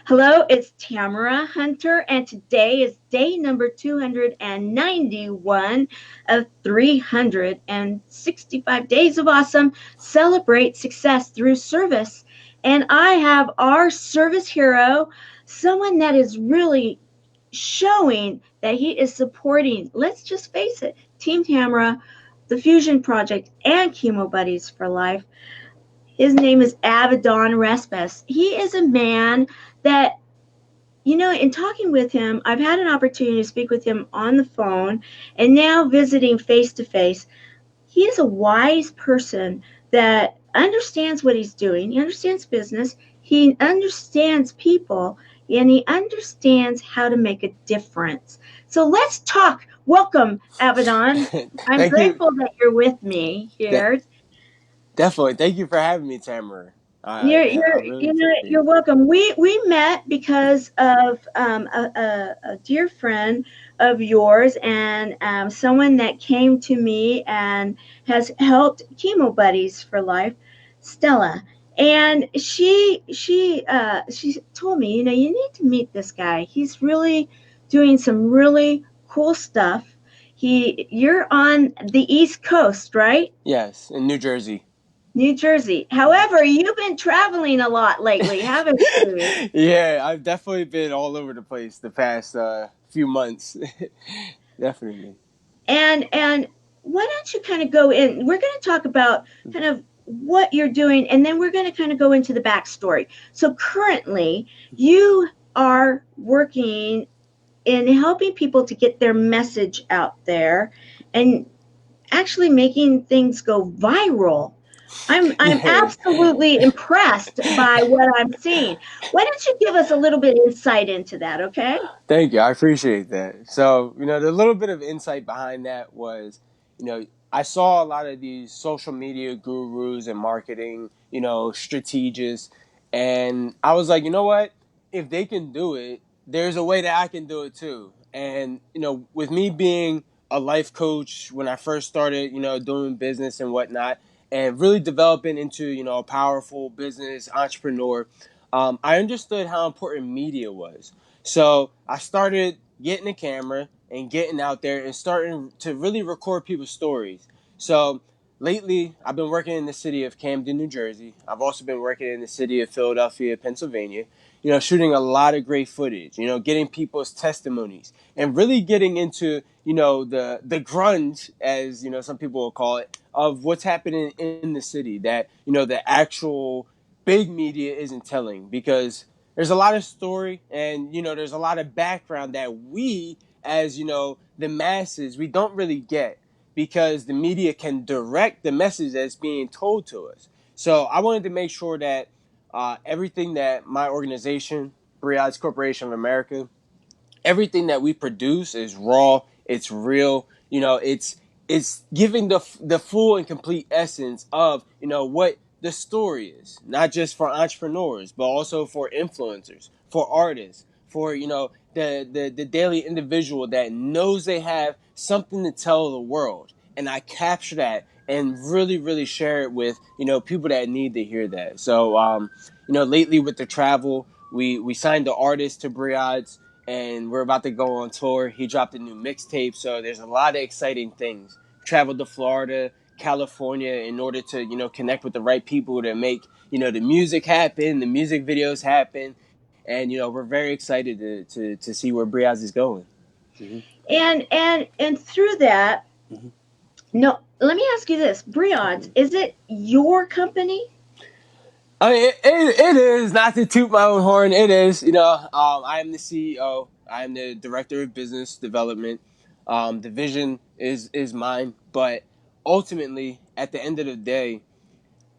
Hello, it's Tamara Hunter, and today is day number 291 of 365 Days of Awesome. Celebrate success through service. And I have our service hero, someone that is really showing that he is supporting, let's just face it, Team Tamara, the Fusion Project, and Chemo Buddies for Life. His name is Avidon Respes. He is a man that, in talking with him, I've had an opportunity to speak with him on the phone and now visiting face to face. He is a wise person that understands what he's doing. He understands business. He understands people, and he understands how to make a difference. So let's talk. Welcome, Avidon. I'm Thank you. grateful that you're with me De- here. Definitely. Thank you for having me, Tamara. You're, I you're, really you know, appreciate you're it. welcome. We met because of a dear friend of yours and someone that came to me and has helped Chemo Buddies for Life, Stella. And she told me, you need to meet this guy. He's really doing some really cool stuff. You're on the East Coast, right? Yes, in New Jersey. New Jersey. Mhm. However, you've been traveling a lot lately, haven't you? Yeah, I've definitely been all over the place the past few months. Definitely. And why don't you kind of go in? We're going to talk about kind of what you're doing, and then we're going to kind of go into the backstory. So currently, you are working in helping people to get their message out there, and actually making things go viral. I'm Yeah. absolutely impressed by what I'm seeing. Why don't you give us a little bit of insight into that, okay? Thank you. I appreciate that. So, the little bit of insight behind that was, I saw a lot of these social media gurus and marketing, strategists, and I was like, you know what? If they can do it, there's a way that I can do it too. And, with me being a life coach when I first started, doing business and whatnot, and really developing into, a powerful business entrepreneur, I understood how important media was. So I started getting a camera and getting out there and starting to really record people's stories. So lately, I've been working in the city of Camden, New Jersey. I've also been working in the city of Philadelphia, Pennsylvania, shooting a lot of great footage, getting people's testimonies and really getting into, the grunge, as, some people will call it, of what's happening in the city that, the actual big media isn't telling because there's a lot of story and there's a lot of background that we as the masses we don't really get because the media can direct the message that's being told to us. So I wanted to make sure that everything that my organization, Briades Corporation of America, everything that we produce is raw, it's real, it's giving the full and complete essence of what the story is, not just for entrepreneurs but also for influencers, for artists, for the daily individual that knows they have something to tell the world. And I capture that and really share it with people that need to hear that. So lately with the travel, we signed the artist to Briades and we're about to go on tour. He dropped a new mixtape, so there's a lot of exciting things. Traveled to Florida, California in order to connect with the right people to make the music happen, the music videos happen, and we're very excited to see where Briaz is going. Mm-hmm. And through that, Mm-hmm. no, let me ask you this. Brian's, is it your company? I mean, it is not to toot my own horn. It is, I am the CEO. I am the director of business development. The vision is mine, but ultimately, at the end of the day,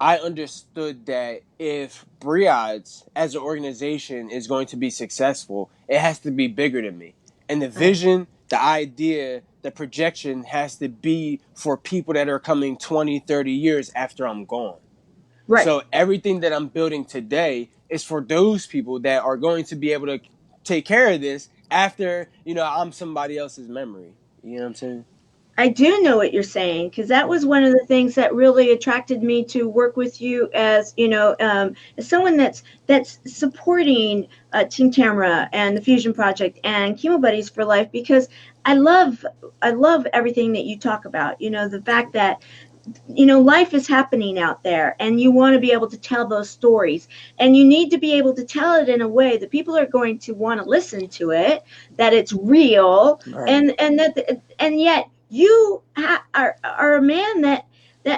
I understood that if Briades as an organization is going to be successful, it has to be bigger than me. And the Right. vision, the idea, the projection has to be for people that are coming 20, 30 years after I'm gone. Right. So everything that I'm building today is for those people that are going to be able to take care of this after, I'm somebody else's memory. You know what I'm saying? I do know what you're saying, because that was one of the things that really attracted me to work with you, as as someone that's supporting Team Tamara and the Fusion Project and Chemo Buddies for Life, because I love everything that you talk about. The fact that life is happening out there, and you want to be able to tell those stories, and you need to be able to tell it in a way that people are going to want to listen to it, that it's real, Right. and yet you are a man that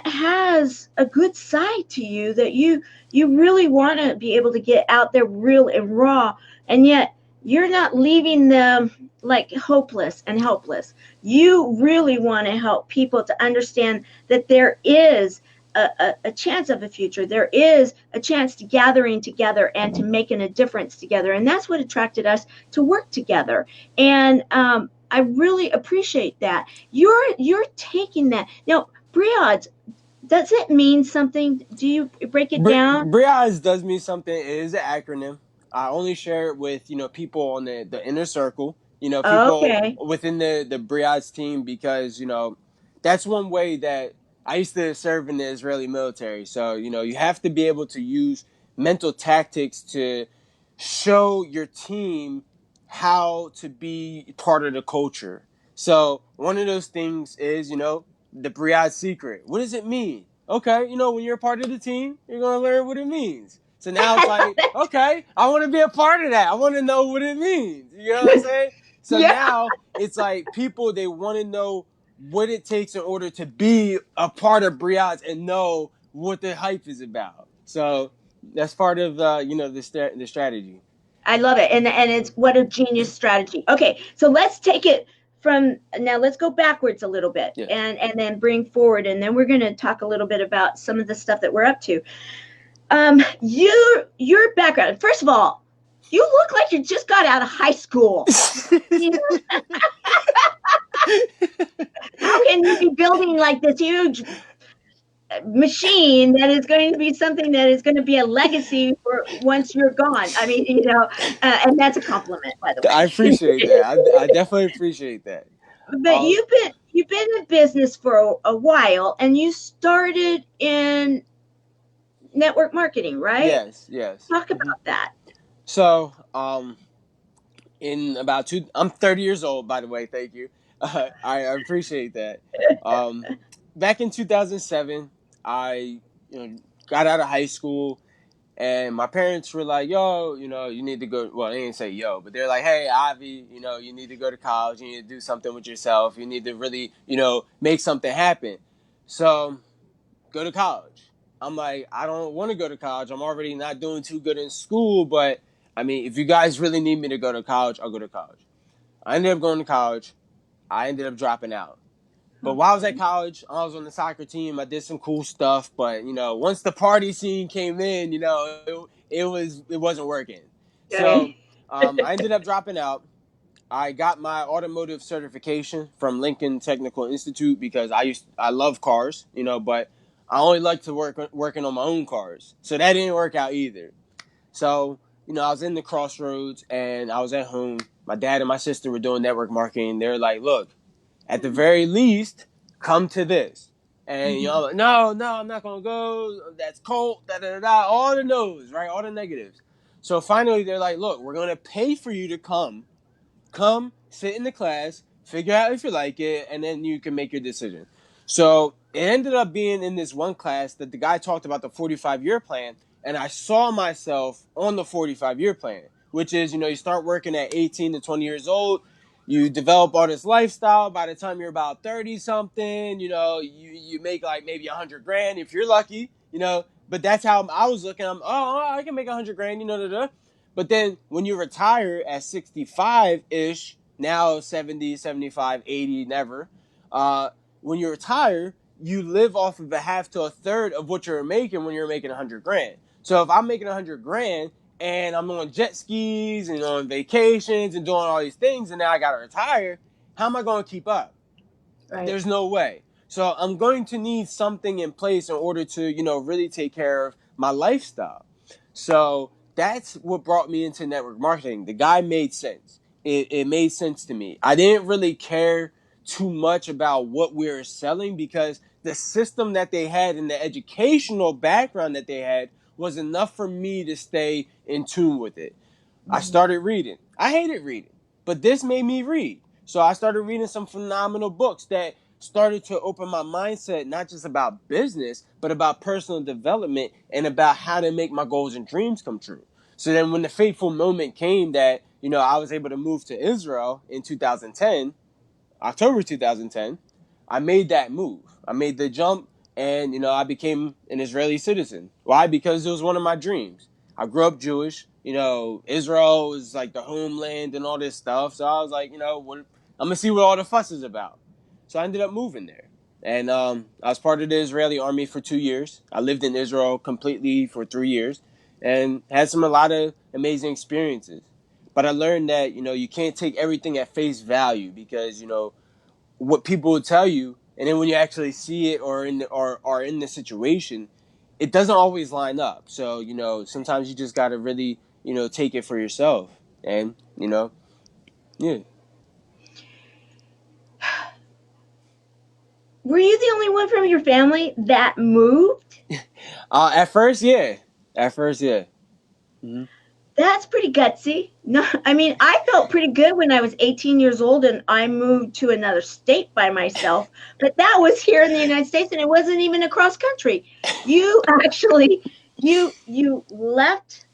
has a good side to you, that you really want to be able to get out there real and raw, and yet you're not leaving them like hopeless and helpless. You really want to help people to understand that there is a chance of a future. There is a chance to gathering together and to making a difference together. And that's what attracted us to work together. And I really appreciate that. You're taking that. Now, Briod, does it mean something? Do you break it down? BRIAS does mean something. It is an acronym. I only share it with people on the inner circle. People Okay. within the BRIAS team, because that's one way that I used to serve in the Israeli military. So you have to be able to use mental tactics to show your team how to be part of the culture. So one of those things is the BRIAS secret. What does it mean? Okay, when you're a part of the team, you're gonna learn what it means. So now it's like, okay, I want to be a part of that. I want to know what it means. You know what I'm saying? So Yeah. now it's like people, they want to know what it takes in order to be a part of Briats and know what the hype is about. So that's part of the strategy. I love it. And it's what a genius strategy. Okay, so let's take it from now. Let's go backwards a little bit, Yes. and then bring forward, and then we're going to talk a little bit about some of the stuff that we're up to. Your background. First of all, you look like you just got out of high school. You know, how can you be building like this huge machine that is going to be something that is going to be a legacy for once you're gone? I mean, and that's a compliment, by the I way. appreciate that. I definitely appreciate that. But you've been in business for a while, and you started in network marketing, right? Yes, yes. Talk Mm-hmm. about that. So, in about I'm 30 years old, by the way. Thank you. I appreciate that. Um, Back in 2007, I got out of high school, and my parents were like, "Yo, you need to go." Well, they didn't say "yo," but they're like, "Hey, Avi, you need to go to college. You need to do something with yourself. You need to really, make something happen." So go to college. I'm like, I don't want to go to college. I'm already not doing too good in school, but I mean, if you guys really need me to go to college, I'll go to college. I ended up going to college. I ended up dropping out. But while I was at Okay. college, I was on the soccer team. I did some cool stuff, but once the party scene came in, it wasn't working. So Okay. I ended up dropping out. I got my automotive certification from Lincoln Technical Institute because I love cars, but I only like to working on my own cars. So that didn't work out either. So, I was in the crossroads and I was at home. My dad and my sister were doing network marketing. They're like, look, at the very least, come to this. And Mhm. like, no, no, I'm not gonna go. That's cold, da da da, all the no's, right? All the negatives. So finally they're like, look, we're gonna pay for you to come sit in the class, figure out if you like it, and then you can make your decision. So it ended up being in this one class that the guy talked about the 45-year plan, and I saw myself on the 45-year plan, which is, you start working at 18 to 20 years old. You develop all this lifestyle. By the time you're about 30 something, you make like maybe 100 grand if you're lucky, but that's how I was looking. I can make 100 grand, but then when you retire at 65 ish, now 70, 75, 80, never, when you retire, you live off of a half to a third of what you're making when you're making 100 grand. So if I'm making 100 grand and I'm on jet skis and on vacations and doing all these things, and now I got to retire, how am I going to keep up? Right. There's no way. So I'm going to need something in place in order to, really take care of my lifestyle. So that's what brought me into network marketing. The guy made sense. It made sense to me. I didn't really care too much about what we were selling, because the system that they had and the educational background that they had was enough for me to stay in tune with it. I Mhm. started reading. I hated reading, but this made me read. So I started reading some phenomenal books that started to open my mindset, not just about business, but about personal development and about how to make my goals and dreams come true. So then when the fateful moment came that, I was able to move to Israel in 2010, October 2010, I made that move. I made the jump, and I became an Israeli citizen. Why? Because it was one of my dreams. I grew up Jewish. Israel is like the homeland and all this stuff. So I was like, I'm gonna see what all the fuss is about. So I ended up moving there, and I was part of the Israeli army for 2 years. I lived in Israel completely for 3 years, and had a lot of amazing experiences. But I learned that you can't take everything at face value, because what people will tell you, and then when you actually see it or are in the situation, it doesn't always line up. So sometimes you just got to really take it for yourself, and yeah. Were you the only one from your family that moved? At first, yeah. At first, yeah. Mm-hmm. That's pretty gutsy. No, I mean, I felt pretty good when I was 18 years old and I moved to another state by myself, but that was here in the United States and it wasn't even across country. You actually you left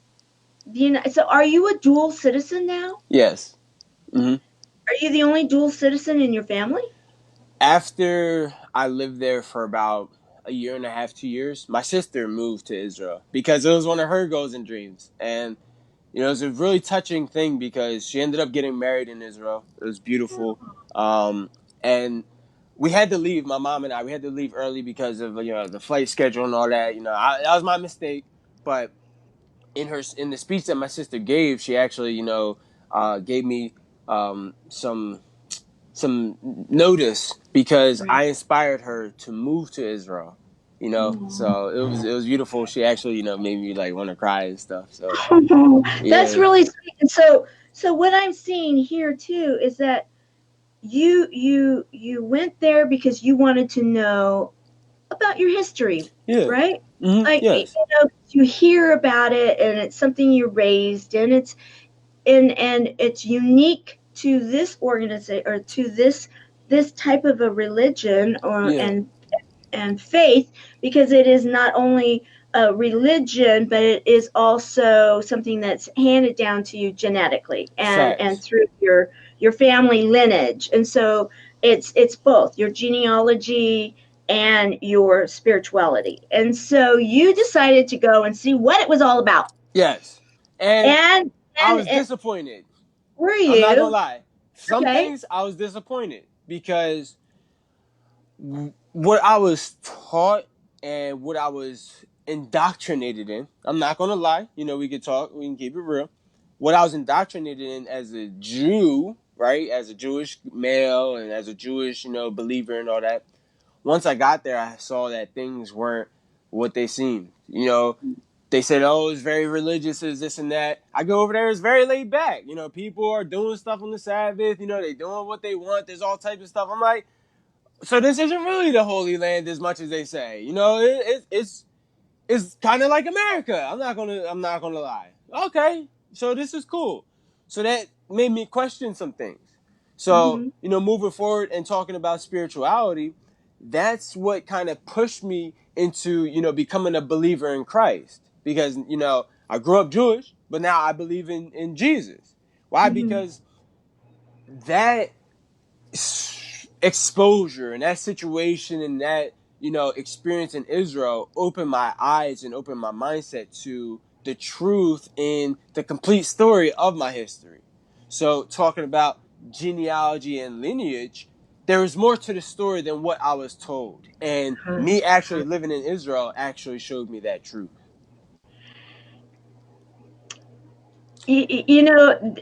the United. So are you a dual citizen now? Yes. Mm-hmm. Are you the only dual citizen in your family? After I lived there for about a year and a half, 2 years, my sister moved to Israel because it was one of her goals and dreams. And it was a really touching thing because she ended up getting married in Israel. It was beautiful. And we had to leave, my mom and I, we had to leave early because of the flight schedule and all that. That was my mistake. But in the speech that my sister gave, she actually gave me some notice because Right. I inspired her to move to Israel. So it was beautiful. She actually made me like want to cry and stuff. So Oh, that's yeah, really sweet. And so what I'm seeing here too is that you went there because you wanted to know about your history, yeah, right? Like yes, you hear about it and it's something you're raised and it's unique to this organization or to this type of a religion or yeah, and faith because it is not only a religion but it is also something that's handed down to you genetically and facts. through your family lineage. And so it's both your genealogy and your spirituality. And so you decided to go and see what it was all about. Yes, and and I was and disappointed. were I'm not gonna you lie. Some okay? things I was disappointed because what I was taught and what I was indoctrinated in. I'm not gonna lie. We can talk. We can keep it real. What I was indoctrinated in as a Jew, right, as a Jewish male and as a Jewish, believer and all that. Once I got there, I saw that things weren't what they seemed. They said, "Oh, it's very religious, is this and that." I go over there, it's very laid back. People are doing stuff on the Sabbath. They doing what they want. There's all types of stuff. I'm like, so this isn't really the Holy Land as much as they say. It's kind of like America. I'm not gonna lie. Okay, so this is cool. So that made me question some things. So Mm-hmm. moving forward and talking about spirituality, that's what kind of pushed me into becoming a believer in Christ, because I grew up Jewish, but now I believe in Jesus. Why? Mm-hmm. Because that exposure and that situation and that experience in Israel opened my eyes and opened my mindset to the truth in the complete story of my history. So talking about genealogy and lineage, there was more to the story than what I was told, and me actually living in Israel actually showed me that truth. You know,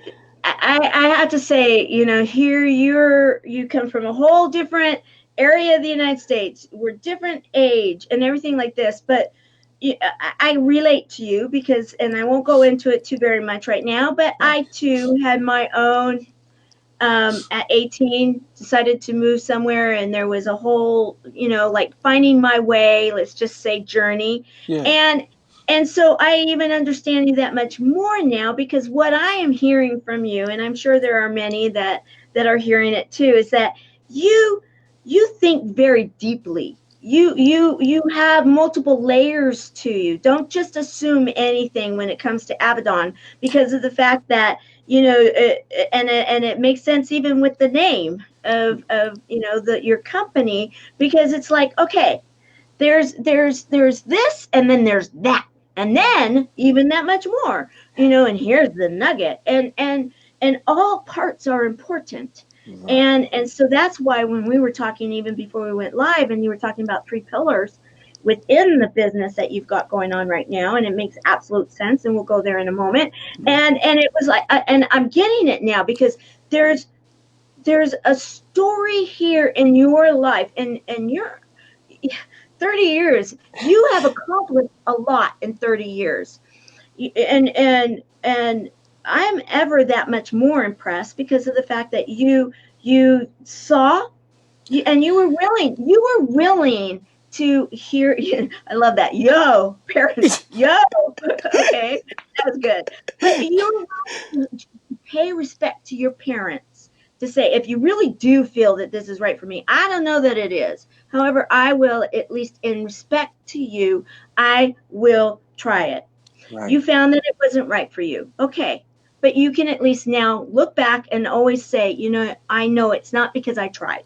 I have to say, here you come from a whole different area of the United States. We're different age and everything like this, but I relate to you because, and I won't go into it too very much right now, but I too had my own at 18, decided to move somewhere, and there was a whole, like finding my way, let's just say journey. Yeah. And and so I even understand you that much more now, because what I am hearing from you, and I'm sure there are many that are hearing it too, is that you you think very deeply. You have multiple layers to you. Don't just assume anything when it comes to Avidon, because of the fact that and it makes sense even with the name of your company, because it's like, okay, there's this, and then there's that, and then even that much more, and here's the nugget, and all parts are important. Right. And so that's why when we were talking even before we went live, and you were talking about three pillars within the business that you've got going on right now, and it makes absolute sense, and we'll go there in a moment. And it was like, and I'm getting it now, because there's a story here in your life, and you're 30 years, you have accomplished a lot in 30 years. And I'm ever that much more impressed, because of the fact that you saw, and you were willing to hear. I love that. Yo, parents, yo. Okay, that was good. But you were willing to pay respect to your parents, to say, if you really do feel that this is right for me, I don't know that it is. However, I will, at least in respect to you, I will try it. Right. You found that it wasn't right for you. Okay. But you can at least now look back and always say, I know it's not because I tried.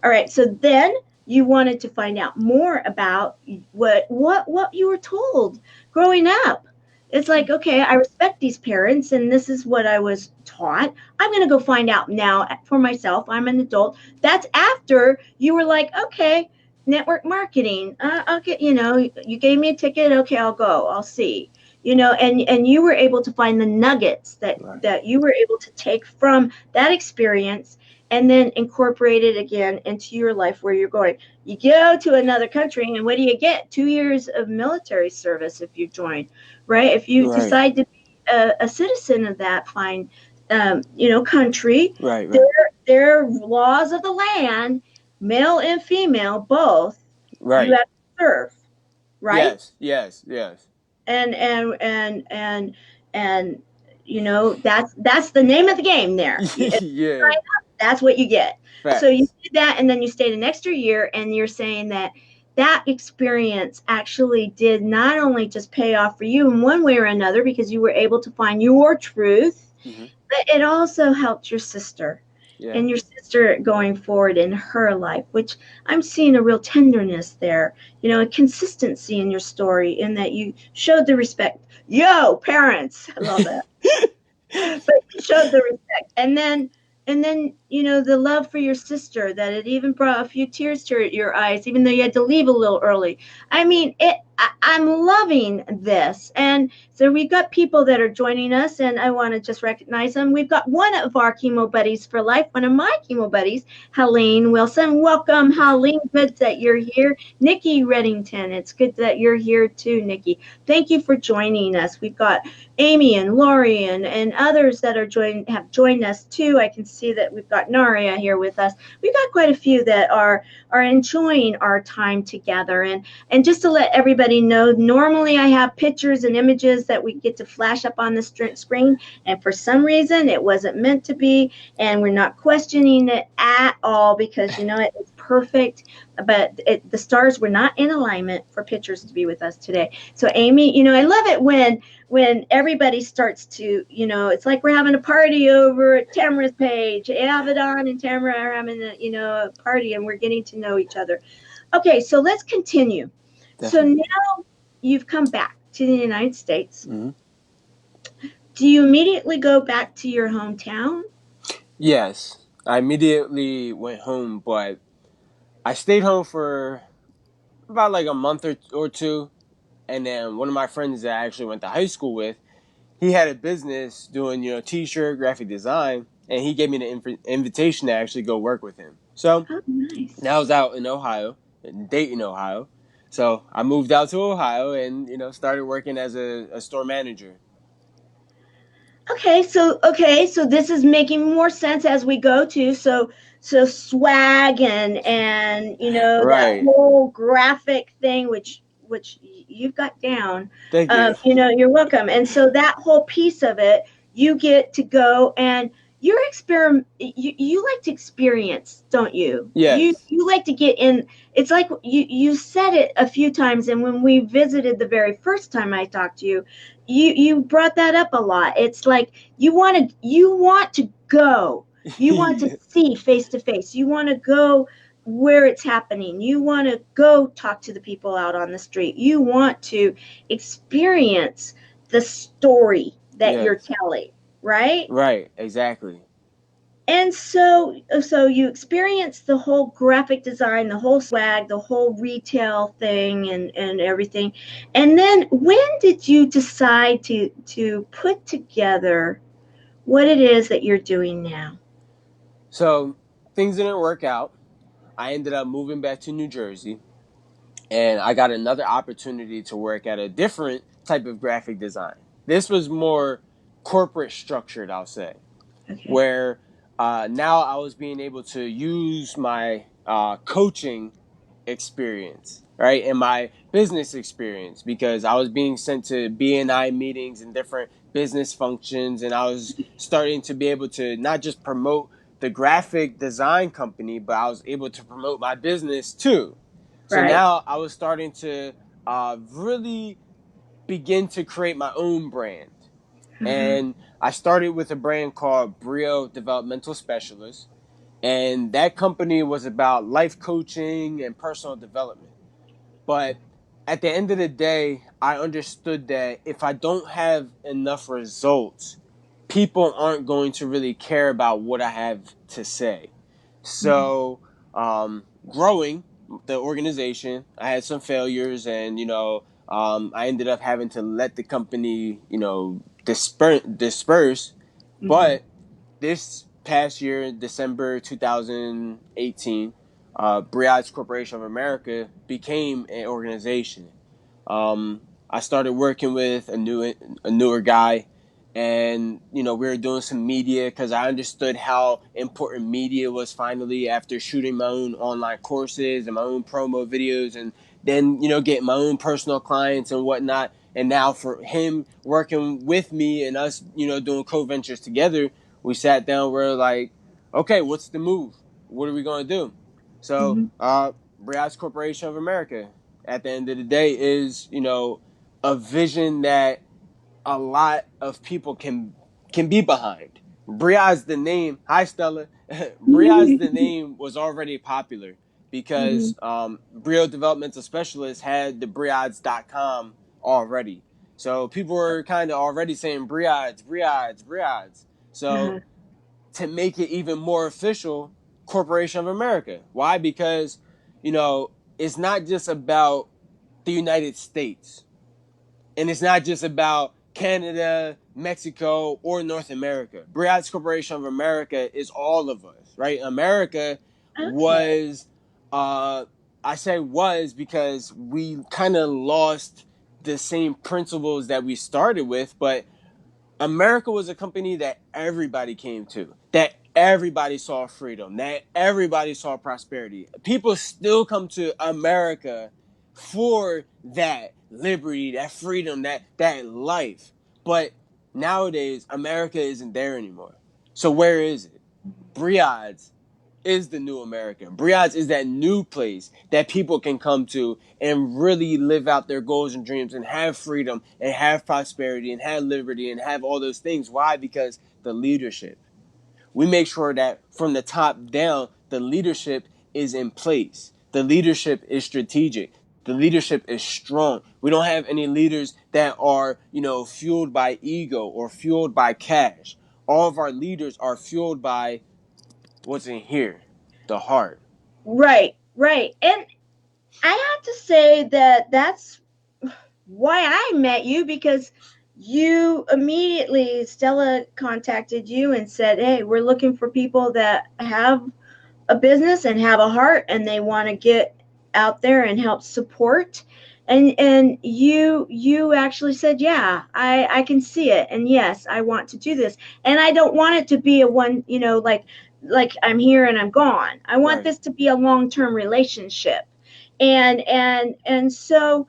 All right. So then you wanted to find out more about what you were told growing up. It's like, okay, I respect these parents, and this is what I was taught. I'm going to go find out now for myself. I'm an adult. That's after you were like, okay, network marketing. I'll get, you gave me a ticket. Okay, I'll go. I'll see. And you were able to find the nuggets that Right. that you were able to take from that experience, and then incorporate it again into your life where you're going. You go to another country, and what do you get? 2 years of military service if you join, right? If you Right. decide to be a citizen of that fine, country, Right. their Right. their laws of the land, male and female both, you Right. have to serve, right? Yes. Yes. Yes. And that's the name of the game there. Yeah. That's what you get. So you Facts. did that, and then you stayed an extra year, and you're saying that that experience actually did not only just pay off for you in one way or another, because you were able to find your truth, Hmm. but it also helped your sister, Yeah. and your sister going forward in her life, which I'm seeing a real tenderness there, a consistency in your story, in that you showed the respect. Yo, parents, I love that. But you showed the respect, and then the love for your sister, that it even brought a few tears to your eyes, even though you had to leave a little early. I mean, I'm loving this. And so we've got people that are joining us, and I want to just recognize them. We've got one of our chemo buddies for life, one of my chemo buddies, Helene Wilson. Welcome, Helene. Good that you're here. Nikki Reddington, it's good that you're here too, Nikki. Thank you for joining us. We've got Amy and Lori and others that have joined us too. I can see that we've got Naria here with us. We've got quite a few that are enjoying our time together. And just to let everybody know, normally I have pictures and images that we get to flash up on the screen, and for some reason it wasn't meant to be, and we're not questioning it at all, because it's perfect. But the stars were not in alignment for pictures to be with us today. So Amy, I love it when everybody starts to, it's like we're having a party over at Tamara's page. Avidon and Tamara are having a party, and we're getting to know each other. Okay, so let's continue. So Definitely. now you've come back to the United States. Hmm. Do you immediately go back to your hometown? Yes. I immediately went home, but I stayed home for about like a month or two, and then one of my friends that I actually went to high school with, he had a business doing t-shirt graphic design, and he gave me the invitation to actually go work with him. So Oh, nice. now I was out in Ohio, in Dayton, Ohio. So I moved out to Ohio and started working as a store manager. Okay, so this is making more sense as we go to. So swag and that Right. whole graphic thing, which you've got down. Thank you. You're welcome. And so that whole piece of it, you get to go and you're experiment. You like to experience, don't you? You Yes. you like to get in. It's like you said it a few times, and when we visited the very first time I talked to you, you brought that up a lot. It's like you want to go. You want to see face to face. You want to go where it's happening. You want to go talk to the people out on the street. You want to experience the story that you're Yes. telling, right? Right. Exactly. And so you experience the whole graphic design, the whole swag, the whole retail thing and everything. And then when did you decide to put together what it is that you're doing now? So things didn't work out. I ended up moving back to New Jersey, and I got another opportunity to work at a different type of graphic design. This was more corporate structured, I'll say, Okay. where now I was being able to use my coaching experience, right, and my business experience, because I was being sent to BNI meetings and different business functions, and I was starting to be able to not just promote the graphic design company, but I was able to promote my business too. So Right. now I was starting to really begin to create my own brand. Uh-huh. And I started with a brand called Brio Developmental Specialist. And that company was about life coaching and personal development. But at the end of the day, I understood that if I don't have enough results, people aren't going to really care about what I have to say. Mhm. So, growing the organization, I had some failures, and I ended up having to let the company, disperse. Mhm. But this past year, in December 2018, Briat's Corporation of America became an organization. I started working with a newer guy, and we were doing some media because I understood how important media was finally, after shooting my own online courses and my own promo videos, and then getting my own personal clients and whatnot. And now for him working with me and us, doing co-ventures together, we sat down. We're like, okay, what's the move? What are we gonna do? So, Mhm. Briat's Corporation of America, at the end of the day, is a vision that a lot of people can be behind. Briat's the name. Hi, Stella. Briat's the name was already popular because Mhm. Brio Developmental Specialist had the Briads.com already. So people were kind of already saying Briads, Briads, Briads. So Uh-huh. to make it even more official, Corporation of America. Why? Because it's not just about the United States, and it's not just about Canada, Mexico, or North America. Briat's Corporation of America is all of us, right? America Okay. was, uh, I say was because we kind of lost the same principles that we started with, but America was a company that everybody came to, that everybody saw freedom, that everybody saw prosperity. People still come to America for that liberty, that freedom, that life. But nowadays, America isn't there anymore. So where is it? Briads is the new America. Briads is that new place that people can come to and really live out their goals and dreams and have freedom and have prosperity and have liberty and have all those things. Why? Because the leadership. We make sure that from the top down, the leadership is in place. The leadership is strategic. The leadership is strong. We don't have any leaders that are, fueled by ego or fueled by cash. All of our leaders are fueled by what's in here, the heart. Right, right. And I have to say that that's why I met you, because you immediately, Stella contacted you and said, "Hey, we're looking for people that have a business and have a heart and they want to get out there and help support." and you actually said, yeah, I can see it, and yes, I want to do this, and I don't want it to be a one, like I'm here and I'm gone. I want Right. this to be a long-term relationship. And so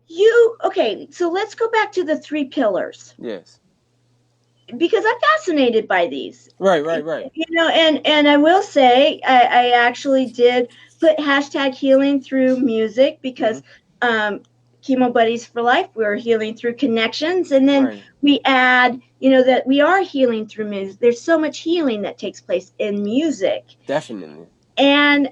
you okay, so let's go back to the three pillars, Yes. because I'm fascinated by these. Right. Right. Right. And I will say I actually did put hashtag healing through music, Hmm. because um, chemo buddies for life, we're healing through connections, and then Right. we add, that we are healing through music. There's so much healing that takes place in music. Definitely. And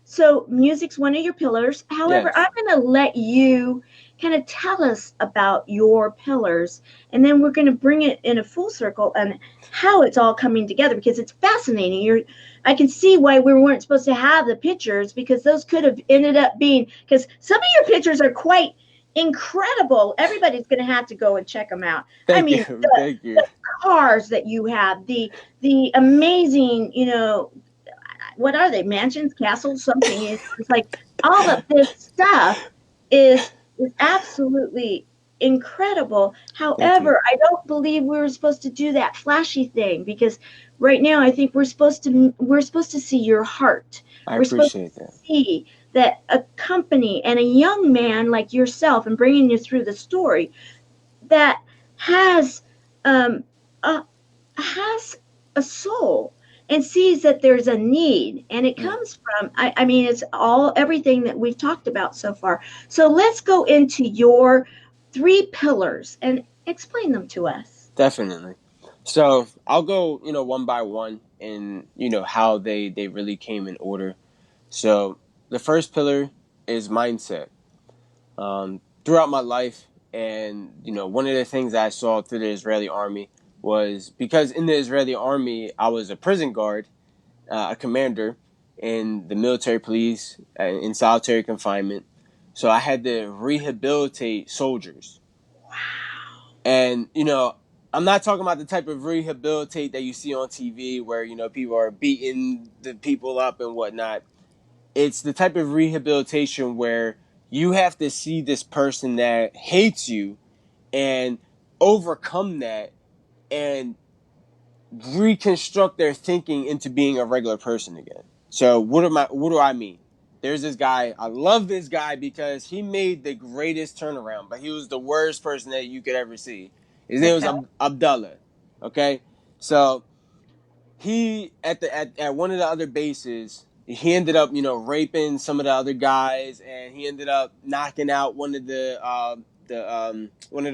so music's one of your pillars. However, I'm Yes. going to let you kind of tell us about your pillars, and then we're going to bring it in a full circle on how it's all coming together, because it's fascinating. I can see why we weren't supposed to have the pictures, because those could have ended up being, because some of your pictures are quite incredible. Everybody's going to have to go and check them out. I Thank mean, you. the, Thank you. the cars that you have, the amazing, what are they, mansions, castles, something. It's like all of this stuff is is absolutely incredible. Thank you. However, I don't believe we were supposed to do that flashy thing, because right now I think we're supposed to see your heart. I We're supposed appreciate to that. see that a company and a young man like yourself, and bringing you through the story, that has um, a, has a soul, and sees that there's a need, and it Mm, comes from, I mean, it's all everything that we've talked about so far. So let's go into your three pillars and explain them to us. definitely. So I'll go, one by one, and how they really came in order. So the first pillar is mindset. Throughout my life, and one of the things that I saw through the Israeli army was, because in the Israeli army I was a prison guard, a commander in the military police, in solitary confinement. So I had to rehabilitate soldiers. And, I'm not talking about the type of rehabilitate that you see on TV where, people are beating the people up and whatnot. It's the type of rehabilitation where you have to see this person that hates you and overcome that and reconstruct their thinking into being a regular person again. So what do I mean? There's this guy. I love this guy because he made the greatest turnaround, but he was the worst person that you could ever see. His name was Okay. Abdullah. Okay, so he at one of the other bases, he ended up raping some of the other guys, and he ended up knocking out one of the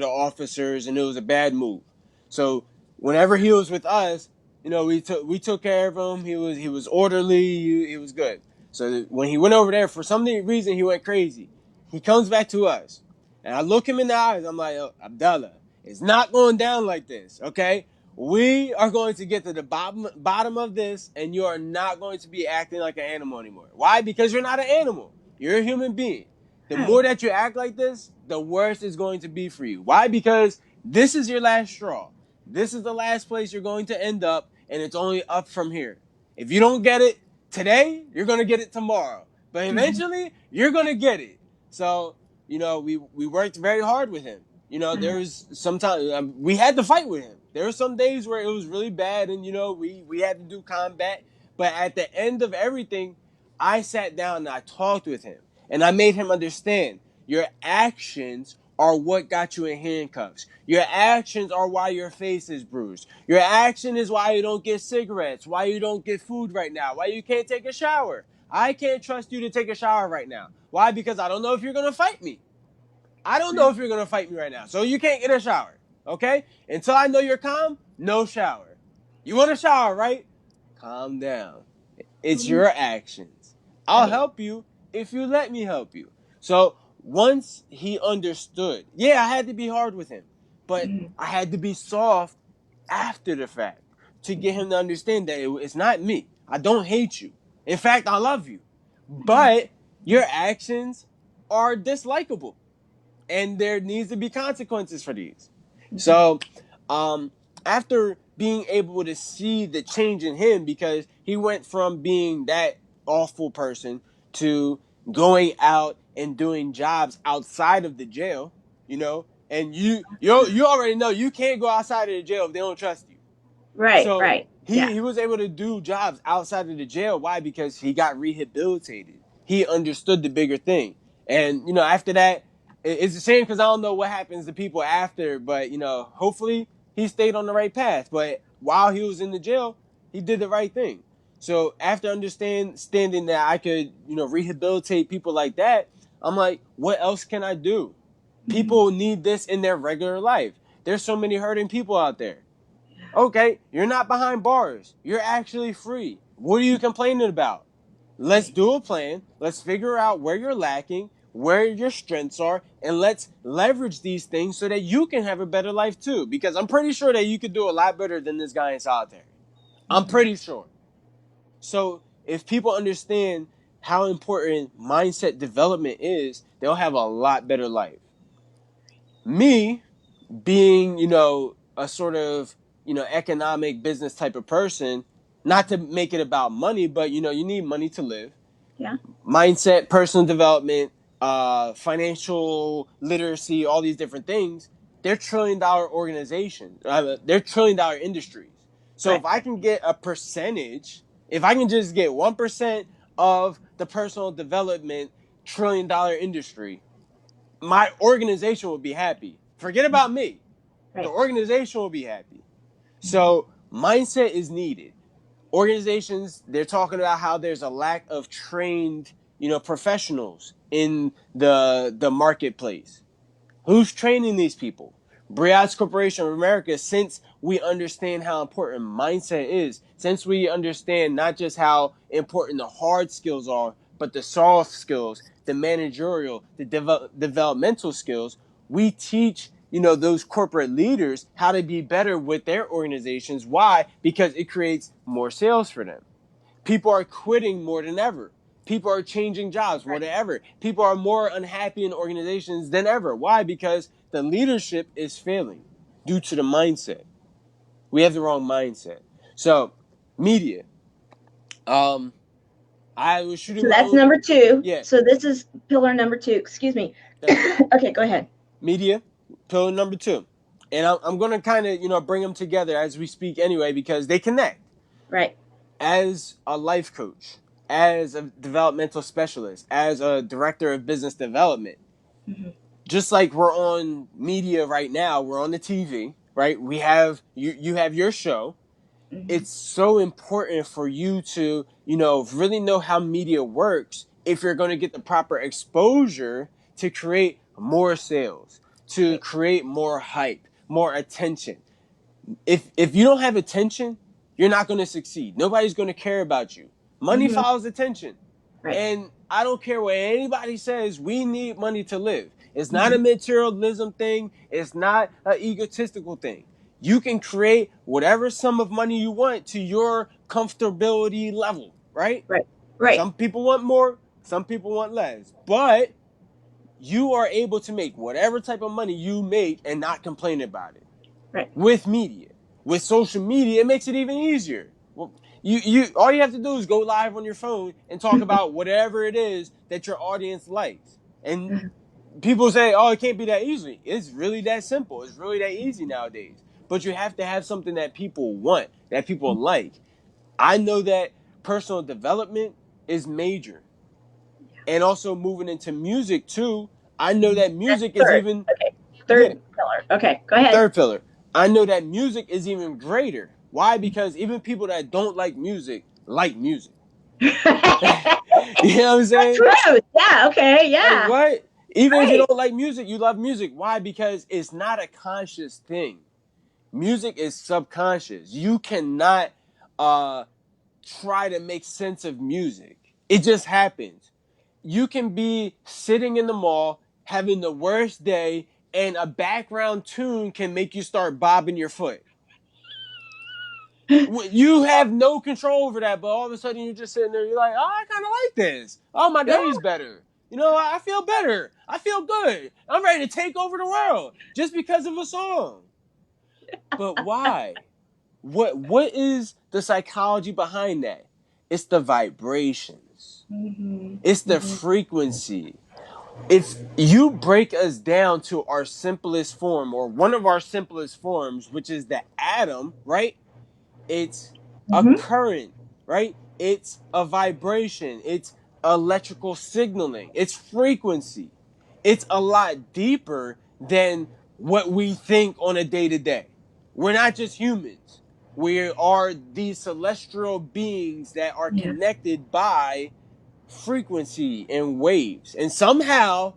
officers, and it was a bad move. So whenever he was with us, we took care of him. He was orderly. He was good. So when he went over there, for some reason he went crazy. He comes back to us, and I look him in the eyes. I'm like, oh, Abdullah, it's not going down like this, okay? We are going to get to the bottom of this, and you are not going to be acting like an animal anymore. Why? Because you're not an animal. You're a human being. The more Right. that you act like this, the worse it's going to be for you. Why? Because this is your last straw. This is the last place you're going to end up, and it's only up from here. If you don't get it today, you're going to get it tomorrow. But Mhm. eventually, you're going to get it. So, we worked very hard with him. There Mhm. was sometimes we had to fight with him. There were some days where it was really bad, and we had to do combat. But at the end of everything, I sat down and I talked with him, and I made him understand your actions are what got you in handcuffs. Your actions are why your face is bruised. Your action is why you don't get cigarettes, why you don't get food right now, why you can't take a shower. I can't trust you to take a shower right now. Why? Because I don't know if you're gonna fight me. I don't know if you're gonna fight me right now, so you can't get a shower. Okay? Until I know you're calm, no shower. You want a shower, right? Calm down. It's Mhm. your actions. I'll Right. help you if you let me help you. So once he understood, yeah, I had to be hard with him, but Mhm. I had to be soft after the fact to get him to understand that it's not me. I don't hate you. In fact, I love you. Mhm. But your actions are dislikable, and there needs to be consequences for these. Mhm. So, um, after being able to see the change in him, because he went from being that awful person to going out and doing jobs outside of the jail, you know, and you already know you can't go outside of the jail if they don't trust you. Right, So right. Yeah. he was able to do jobs outside of the jail. Why? Because he got rehabilitated. He understood the bigger thing. And after that, it's a shame because I don't know what happens to people after. But hopefully he stayed on the right path. But while he was in the jail, he did the right thing. So after understanding that I could rehabilitate people like that, I'm like, what else can I do? Mhm. People need this in their regular life. There's so many hurting people out there. Okay, you're not behind bars. You're actually free. What are you complaining about? Let's Right. do a plan. Let's figure out where you're lacking, where your strengths are, and let's leverage these things so that you can have a better life too. Because I'm pretty sure that you could do a lot better than this guy in solitary. I'm Mhm. pretty sure. So if people understand how important mindset development is, they'll have a lot better life. Me, being, a sort of, economic business type of person, not to make it about money, but you need money to live. Yeah. Mindset, personal development, financial literacy, all these different things, they're $1 trillion organizations. They're $1 trillion industries. So Right. if I can get a percentage, if I can just get 1% of the personal development $1 trillion industry, my organization will be happy. Forget about me. The Right. organization will be happy. Mhm. So mindset is needed. Organizations, they're talking about how there's a lack of trained, professionals in the marketplace. Who's training these people? Briat's Corporation of America, since we understand how important mindset is, since we understand not just how important the hard skills are, but the soft skills, the managerial, the developmental skills, we teach, those corporate leaders how to be better with their organizations. Why? Because it creates more sales for them. People are quitting more than ever. People are changing jobs more Right. than ever. People are more unhappy in organizations than ever. Why? Because the leadership is failing due to the mindset. We have the wrong mindset. So, media. Um, I was shooting So my that's own. number two. Yeah, So this is pillar number two. Excuse me. Okay, go ahead. media. Pillar number two, and I'm going to kind of bring them together as we speak anyway because they connect. Right. As a life coach, as a developmental specialist, as a director of business development, Mhm. just like we're on media right now, we're on the TV, right? We have you have your show. Mhm. It's so important for you to, really know how media works if you're going to get the proper exposure to create more sales, to Right. create more hype, more attention. If you don't have attention, you're not going to succeed. Nobody's going to care about you. Money Mhm. follows attention. Right. And I don't care what anybody says, we need money to live. It's not a Mhm. materialism thing, it's not an egotistical thing. You can create whatever sum of money you want to your comfortability level, right? Right. Right. Some people want more, some people want less. But you are able to make whatever type of money you make and not complain about it Right. with media. With social media, it makes it even easier. Well, you all you have to do is go live on your phone and talk about whatever it is that your audience likes. And people say, "Oh, it can't be that easy." It's really that simple. It's really that easy nowadays. But you have to have something that people want, that people like. I know that personal development is major. And also moving into music too. I know that That's music is third. even Okay. yeah, Third pillar. Okay, go ahead. third pillar. I know that music is even greater. Why? Because even people that don't like music like music. You know what I'm saying? Truth. Yeah. Okay. Like Yeah. what? Even if you Right. don't like music, you love music. Why? Because it's not a conscious thing. Music is subconscious. You cannot uh try to make sense of music. It just happens. You can be sitting in the mall having the worst day and a background tune can make you start bobbing your foot. You have no control over that, but all of a sudden you're just sitting there, you're like, oh, I kind of like this. Oh, my Yeah. day's better. I feel better. I feel good. I'm ready to take over the world just because of a song. But why? What is the psychology behind that? It's the vibrations. Mm-hmm. It's the Mm-hmm. frequency. if you break us down to our simplest form, or one of our simplest forms, which is the atom, right? It's a Mm-hmm. current, right? It's a vibration. It's electrical signaling. It's frequency. It's a lot deeper than what we think on a day to day. We're not just humans. We are these celestial beings that are Yeah. connected by frequency and waves. And somehow,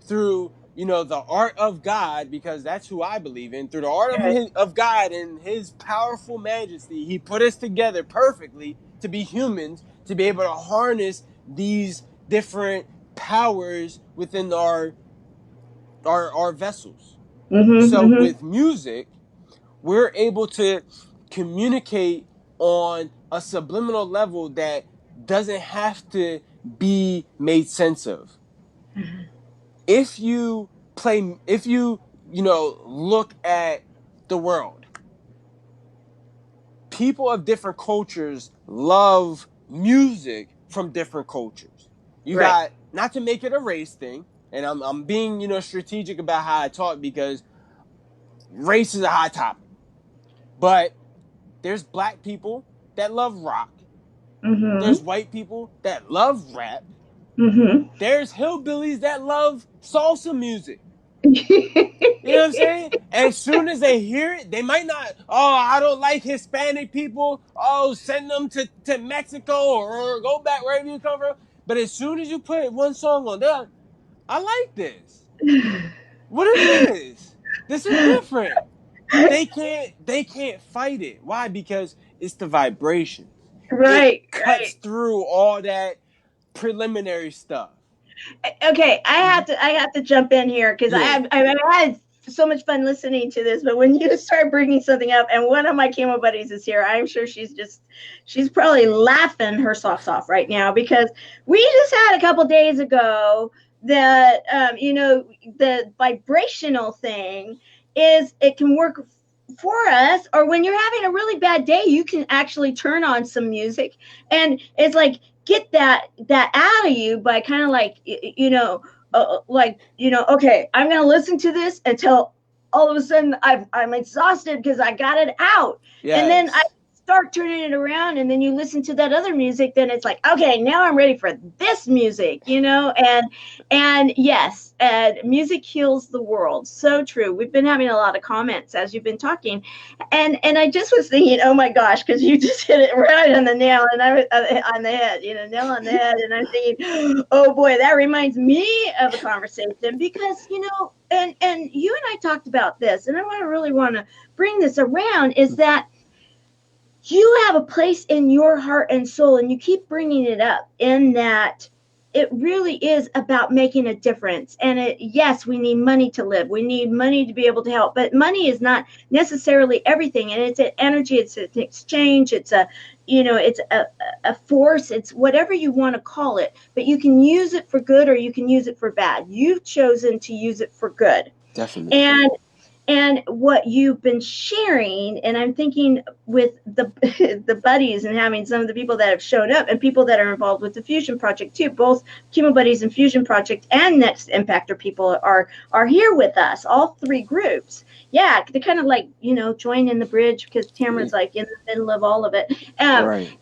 through the art of God, because that's who I believe in, through the art Right. of God and His powerful majesty, He put us together perfectly to be humans, to be able to harness these different powers within our vessels. Mm-hmm. So Mm-hmm. with music, we're able to communicate on a subliminal level that doesn't have to be made sense of. If you if you, look at the world, people of different cultures love music from different cultures. You Right. got, not to make it a race thing, and I'm being, strategic about how I talk, because race is a hot topic. But there's black people that love rock. Mm-hmm. There's white people that love rap. Mm-hmm. There's hillbillies that love salsa music. You know what I'm saying? As soon as they hear it, they might not, oh, I don't like Hispanic people. Oh, send them to Mexico, or go back wherever you come from. But as soon as you put one song on, they're like, I like this. What is this? This is different. They can't fight it. Why? Because it's the vibrations. It Right. cuts Right. through all that preliminary stuff. Okay, Mm-hmm. I have to jump in here because Yeah. I've had so much fun listening to this. But when you start bringing something up, and one of my chemo buddies is here, I'm sure she's probably laughing her socks off right now because we just had a couple days ago that the vibrational thing is it can work for us, or when you're having a really bad day you can actually turn on some music and it's like get that out of you by kind of like okay, I'm gonna listen to this until all of a sudden I'm exhausted because I got it out, and then I Yes. start turning it around, and then you listen to that other music, then it's like okay, now I'm ready for this music, and yes, and music heals the world. So true. We've been having a lot of comments as you've been talking, and I just was thinking, oh my gosh, because you just hit it right on the nail, and I was on the head, nail on the head, and I'm thinking, oh boy, that reminds me of a conversation because and you and I talked about this, and I really want to bring this around is that you have a place in your heart and soul, and you keep bringing it up in that it really is about making a difference. And yes, we need money to live, we need money to be able to help, but money is not necessarily everything, and it's an energy, it's an exchange, it's it's a force, it's whatever you want to call it, but you can use it for good or you can use it for bad. You've chosen to use it for good. Definitely. And what you've been sharing, and I'm thinking with the the buddies and having some of the people that have shown up and people that are involved with the Fusion Project too, both Chemo Buddies and Fusion Project and Next Impactor people are here with us, all three groups. Yeah, they kind of like join in the bridge because Tamara's like in the middle of all of it. Right.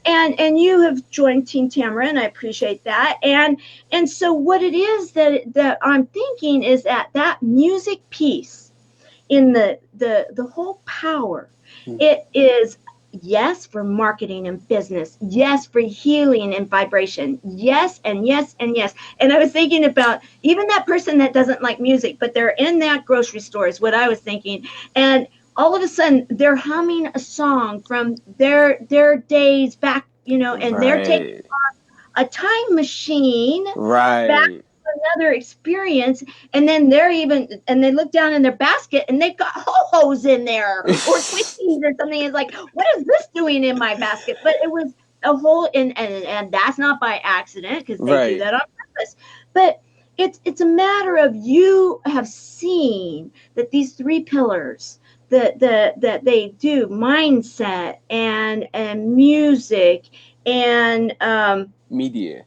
And you have joined Team Tamara, and I appreciate that. And so what it is that I'm thinking is that music piece in the whole power, it is yes for marketing and business, yes for healing and vibration, yes and yes and yes. And I was thinking about even that person that doesn't like music but they're in that grocery store is what I was thinking, and all of a sudden they're humming a song from their days back, and they're taking Right. a time machine back Right. another experience, and then they look down in their basket and they've got ho-hos in there or Twinkies or something. It's like, what is this doing in my basket? But it was a whole, and that's not by accident because they do Right. that on purpose. But it's a matter of you have seen that these three pillars that they do mindset and music and Media.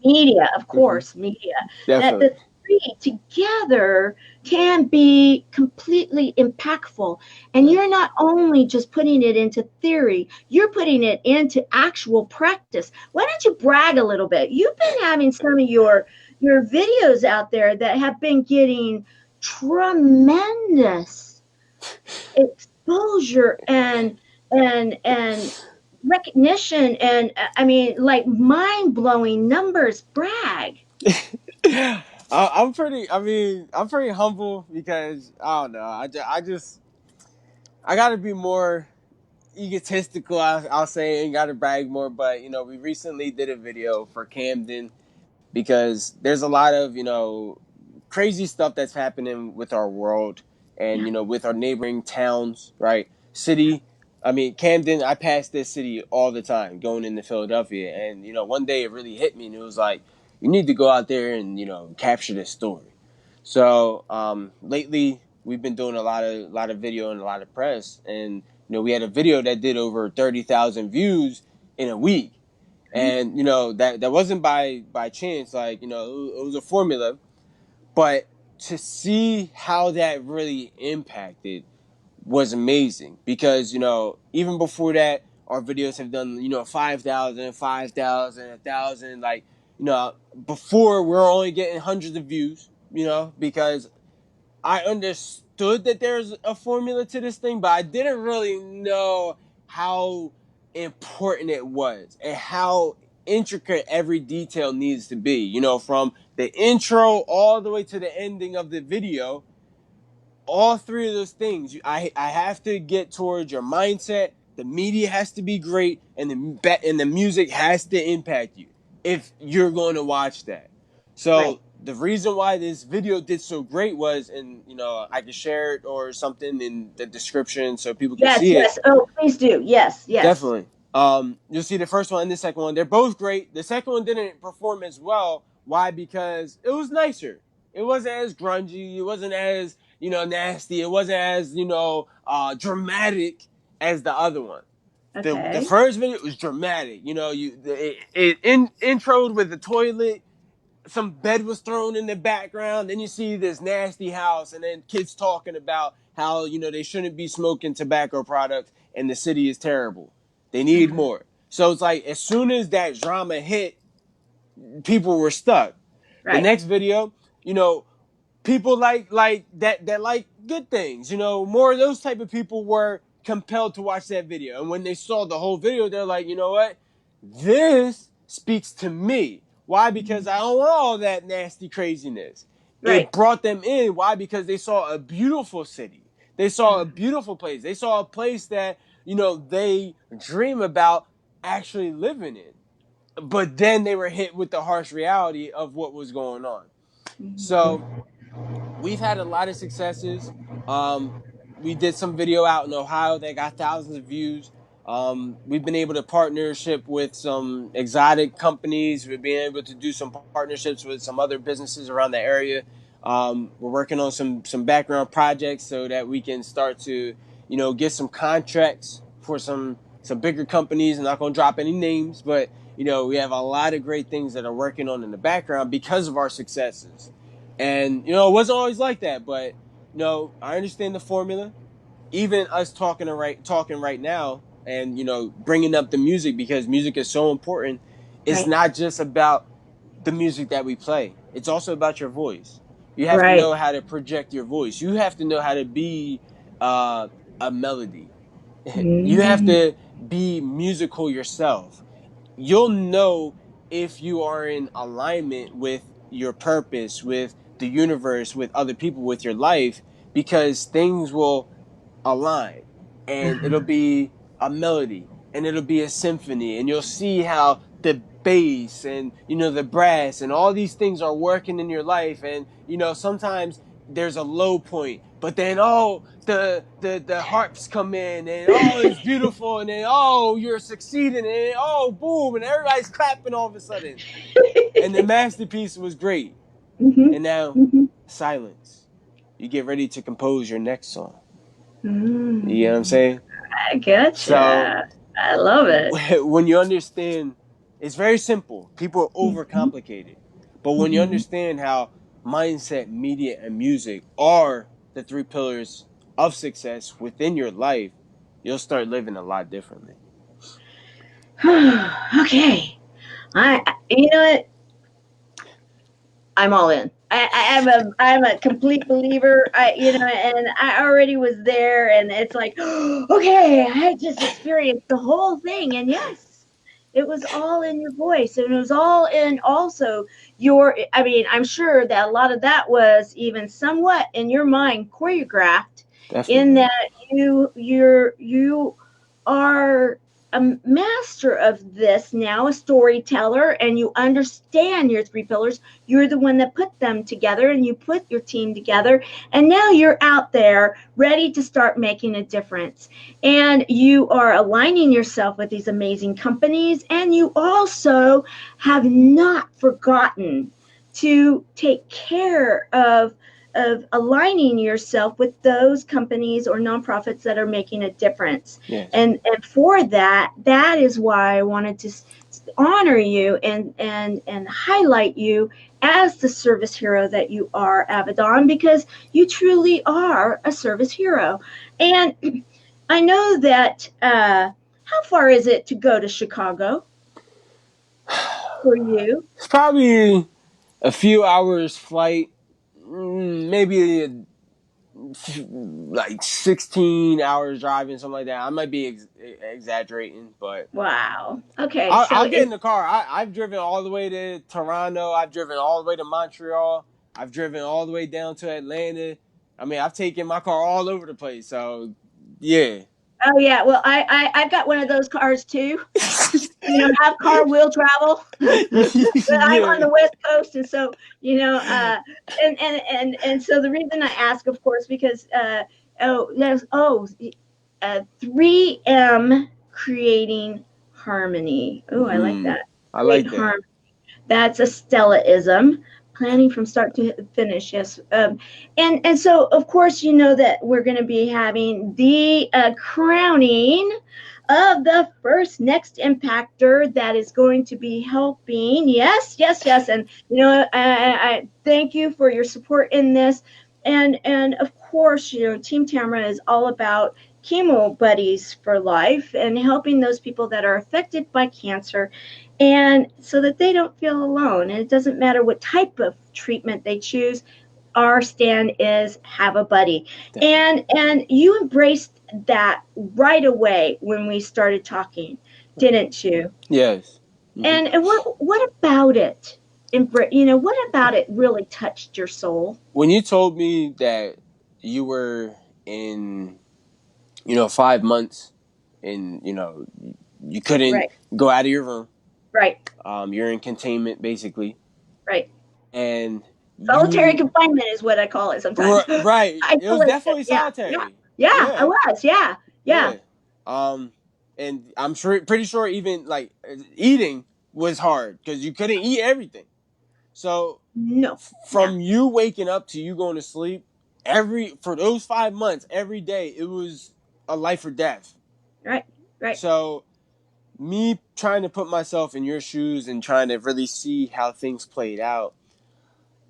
media, of Hmm. course, media, that Definitely. three together can be completely impactful. And you're Yes. not only just putting it into theory, you're putting it into actual practice. Why don't you brag a little bit? You've been having some of your videos out there that have been getting tremendous exposure and recognition, and I mean, like, mind-blowing numbers. Brag. I'm pretty. I mean, I'm pretty humble because I don't know. I gotta be more egotistical. I'll say, and gotta brag more. But we recently did a video for Camden because there's a lot of crazy stuff that's happening with our world and Yeah. with our neighboring towns, right? City. I mean, Camden. I pass this city all the time going into Philadelphia, and one day it really hit me, and it was like, you need to go out there and capture this story. So lately we've been doing a lot of video and a lot of press, and we had a video that did over 30,000 views in a week, Right. and that wasn't by chance. Like it was a formula, but to see how that really impacted was amazing because even before that our videos have done 5,000, 5,000, 1,000. Like before we're only getting hundreds of views, because I understood that there's a formula to this thing, but I didn't really know how important it was and how intricate every detail needs to be. From the intro all the way to the ending of the video, all three of those things, I have to get towards your mindset. The media has to be great, and the music has to impact you if you're going to watch that. Right. So the reason why this video did so great was, and I can share it or something in the description so people can Yes, see it. yes. Oh, please do. Yes, yes. Definitely. You'll see the first one and the second one. They're both great. The second one didn't perform as well. Why? Because it was nicer. It wasn't as grungy. It wasn't as nasty. It wasn't as dramatic as the other one. The Okay. first video was dramatic. It introed with the toilet. Some bed was thrown in the background. Then you see this nasty house, and then kids talking about how they shouldn't be smoking tobacco products, and the city is terrible. They need Uh-huh. more. So it's like as soon as that drama hit, people were stuck. The Right. next video, you know, people like that like good things. More of those type of people were compelled to watch that video. And when they saw the whole video, they're like, you know what? This speaks to me. Why? Because I don't want all that nasty craziness. It Right. brought them in. Why? Because they saw a beautiful city. They saw a Uh, beautiful place. They saw a place that, they dream about actually living in. But then they were hit with the harsh reality of what was going on. So mhm. we've had a lot of successes. Um, we did some video out in Ohio that got thousands of views. We've been able to partnership with some exotic companies. We've been able to do some partnerships with some other businesses around the area. We're working on some background projects so that we can start to get some contracts for some bigger companies. I'm not going to drop any names, but we have a lot of great things that are working on in the background because of our successes. And it wasn't always like that, but I understand the formula. Even us talking right now, and bringing up the music because music is so important. It's Right. not just about the music that we play. It's also about your voice. You have to Right. know how to project your voice. You have to know how to be uh, a melody. You have Mhm. to be musical yourself. You'll know if you are in alignment with your purpose, with the universe, with other people, with your life, because things will align and it'll Uh-huh. be a melody and it'll be a symphony, and you'll see how the bass and the brass and all these things are working in your life. And sometimes there's a low point, but then the harps come in, and it's beautiful, and then you're succeeding, and boom, and everybody's clapping all of a sudden, and the masterpiece was great. Mhm. And now Mhm. silence. You get ready to compose your next song. You know what I'm Mm. saying? I So getcha. I love it. when you understand, it's very simple. People Mhm. overcomplicate it, but when you Mhm. understand how mindset, media, and music are the three pillars of success within your life, you'll start living a lot differently. Okay. You know what? I'm all in. I'm a complete believer. And I already was there, and it's like, okay, I just experienced the whole thing, and yes, it was all in your voice, and it was all in also your. I mean, I'm sure that a lot of that was even somewhat in your mind choreographed, in Definitely. that you are a master of this now, a storyteller, and you understand your three pillars. You're the one that put them together, and you put your team together, and now you're out there ready to start making a difference. And you are aligning yourself with these amazing companies, and you also have not forgotten to take care of aligning yourself with those companies or nonprofits that are making a difference. Yes. And for that, that is why I wanted to honor you and highlight you as the service hero that you are, Avidon, because you truly are a service hero. And I know that. How far is it to go to Chicago for you? It's probably a few hours flight, maybe like 16 hours driving, something like that. I might be exaggerating, but Wow. Okay, so I'll get in the car. I've driven all the way to Toronto. I've driven all the way to Montreal. I've driven all the way down to Atlanta. I mean, I've taken my car all over the place. So, yeah. oh yeah, well I've got one of those cars too. Have car will travel. But I'm on Yeah. the West Coast, and so and so the reason I ask, of course, because 3M creating harmony. Oh, I like Mm, that. I Create like that. harmony. That's a Stellaism. Planning from start to finish, yes. And so, of course, you know that we're going to be having the crowning of the first next impactor that is going to be helping. Yes, yes, yes. And I thank you for your support in this. And of course, Team Tamara is all about chemo buddies for life and helping those people that are affected by cancer, and so that they don't feel alone. And it doesn't matter what type of treatment they choose, our stand is have a buddy. Definitely. And you embraced that right away when we started talking, didn't you? Yes. Hmm. And what about it? What about it really touched your soul? When you told me that you were in, 5 months and, you couldn't Right, go out of your room, right, you're in containment basically, right. and Solitary you confinement is what I call it sometimes. right. It was Isolation. definitely Yeah, yeah, solitary. yeah. I Yeah, was. Yeah, yeah. yeah. Um, and I'm pretty sure even like eating was hard because you couldn't eat everything. So No. Yeah. from you waking up to you going to sleep, every for those 5 months, every day it was a life or death. Right. Right. So me trying to put myself in your shoes and trying to really see how things played out.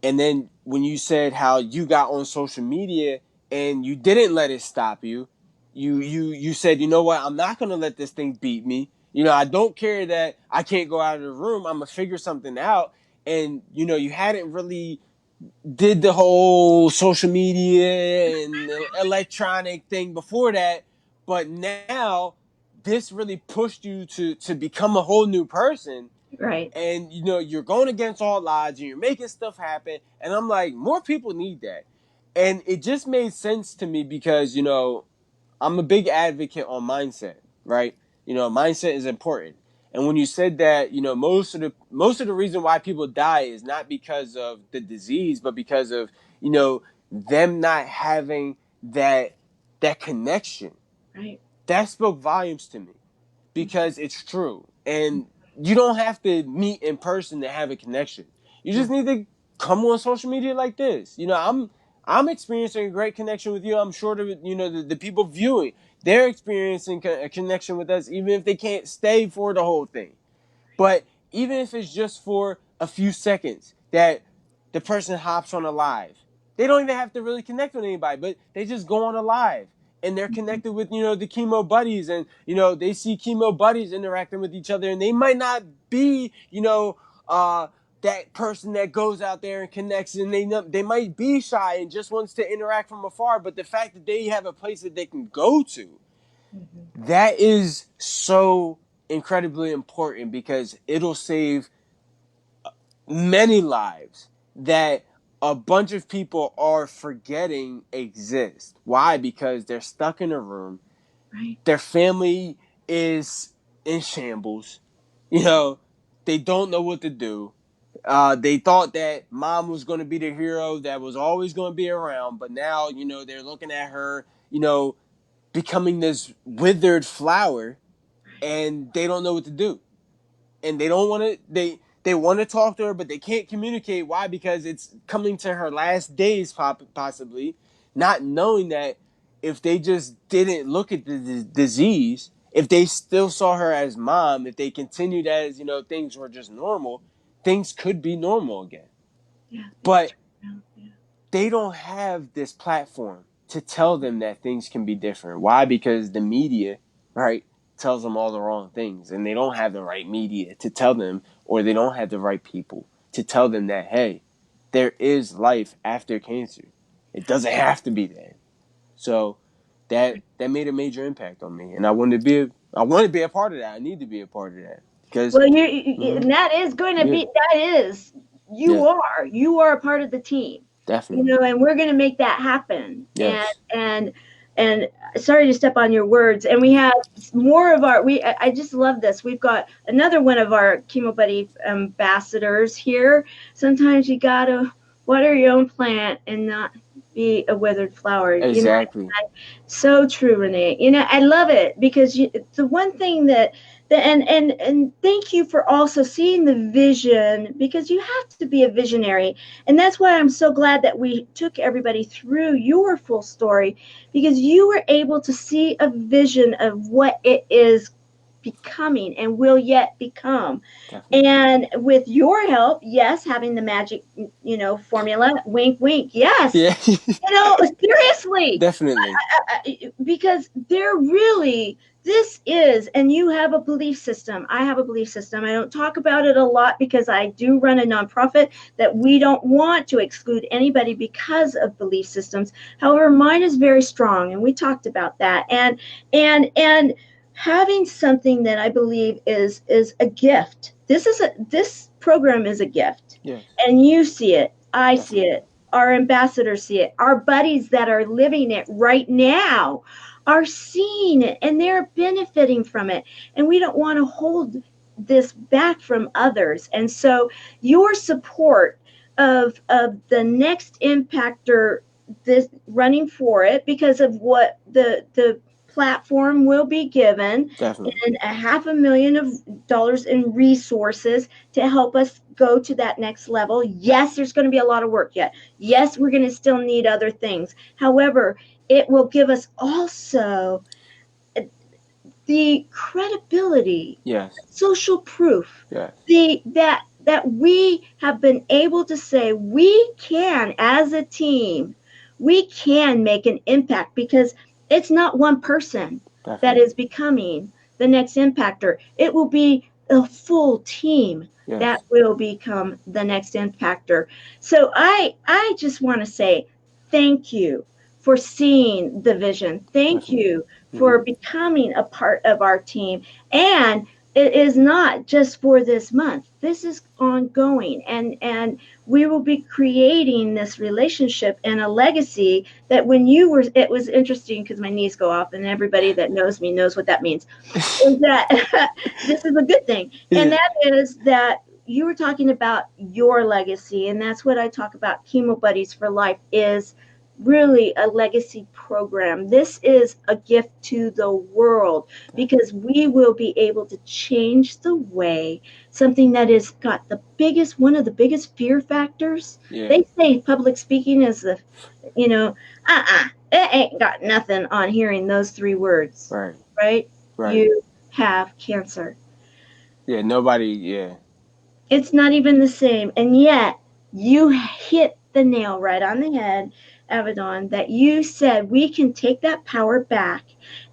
And then when you said how you got on social media and you didn't let it stop you, you said, you know what, I'm not gonna let this thing beat me. I don't care that I can't go out of the room. I'm gonna figure something out. And you hadn't really did the whole social media and electronic thing before that, but now this really pushed you to become a whole new person, Right. and you're going against all odds and you're making stuff happen, and I'm like, more people need that. And it just made sense to me because I'm a big advocate on mindset, right? Mindset is important. And when you said that, most of the reason why people die is not because of the disease, but because of them not having that connection. Right. That spoke volumes to me because it's true. And you don't have to meet in person to have a connection. You just No. need to come on social media like this. I'm experiencing a great connection with you. I'm sure that the people viewing, they're experiencing a connection with us, even if they can't stay for the whole thing. But even if it's just for a few seconds, that the person hops on a live. They don't even have to really connect with anybody, but they just go on a live and they're connected with, the chemo buddies, and, they see chemo buddies interacting with each other, and they might not be, that person that goes out there and connects, and they might be shy and just wants to interact from afar, but the fact that they have a place that they can go to, that is so incredibly important, because it'll save many lives that a bunch of people are forgetting exist. Why? Because they're stuck in a room. Right. Their family is in shambles. They don't know what to do. They thought that mom was going to be the hero that was always going to be around, but now, they're looking at her, becoming this withered flower, and they don't know what to do, and they don't want to. They want to talk to her, but they can't communicate. Why? Because it's coming to her last days, possibly, not knowing that if they just didn't look at the disease, if they still saw her as mom, if they continued as, things were just normal, things could be normal again. Yeah. But Yeah. they don't have this platform to tell them that things can be different. Why? Because the media, right, tells them all the wrong things, and they don't have the right media to tell them, or they don't have the right people to tell them that, hey, there is life after cancer. It doesn't have to be that. So that made a major impact on me, and I want to be a part of that. I need to be a part of that, because Well, and that is going to yeah, be, that is, yeah, you are a part of the team, definitely, and we're going to make that happen. yes, And sorry to step on your words. And we have more of our, I just love this. We've got another one of our Chemo Buddy ambassadors here. Sometimes you got to water your own plant and not be a withered flower. exactly, So true, Renee. I love it because the one thing and thank you for also seeing the vision, because you have to be a visionary. And that's why I'm so glad that we took everybody through your full story, because you were able to see a vision of what it is becoming and will yet become. definitely, And with your help, yes, having the magic, formula, wink, wink, yes, yeah, seriously, definitely, because they're really, this is, and you have a belief system. I have a belief system. I don't talk about it a lot because I do run a nonprofit that we don't want to exclude anybody because of belief systems. However, mine is very strong, and we talked about that. And having something that I believe is a gift. This program is a gift, yes, and you see it. I see definitely, it. Our ambassadors see it. Our buddies that are living it right now are seeing it, and they're benefiting from it. And we don't want to hold this back from others. And so your support of the next impactor, this running for it, because of what the platform will be given, definitely, and $500,000 in resources to help us go to that next level. Yes, there's going to be a lot of work yet. Yes, we're going to still need other things. However, it will give us also the credibility, yes, social proof, yes, that we have been able to say we can, as a team, we can make an impact, because it's not one person that definitely, is becoming the next impactor. It will be a full team yes, that will become the next impactor. So I just want to say thank you for seeing the vision. Thank definitely, you mm-hmm. for becoming a part of our team. And it is not just for this month. This is ongoing, and we will be creating this relationship and a legacy that when you were, it was interesting because my knees go off, and everybody that knows me knows what that means, is that this is a good thing. And Yeah, that is that you were talking about your legacy, and that's what I talk about. Chemo Buddies for Life is really a legacy program. This is a gift to the world, because we will be able to change the way, something that has got one of the biggest fear factors. yeah, They say public speaking is you know, it ain't got nothing on hearing those three words, right, right? right, You have cancer. yeah, nobody, yeah, It's not even the same. And yet, you hit the nail right on the head, Avidon, that you said we can take that power back,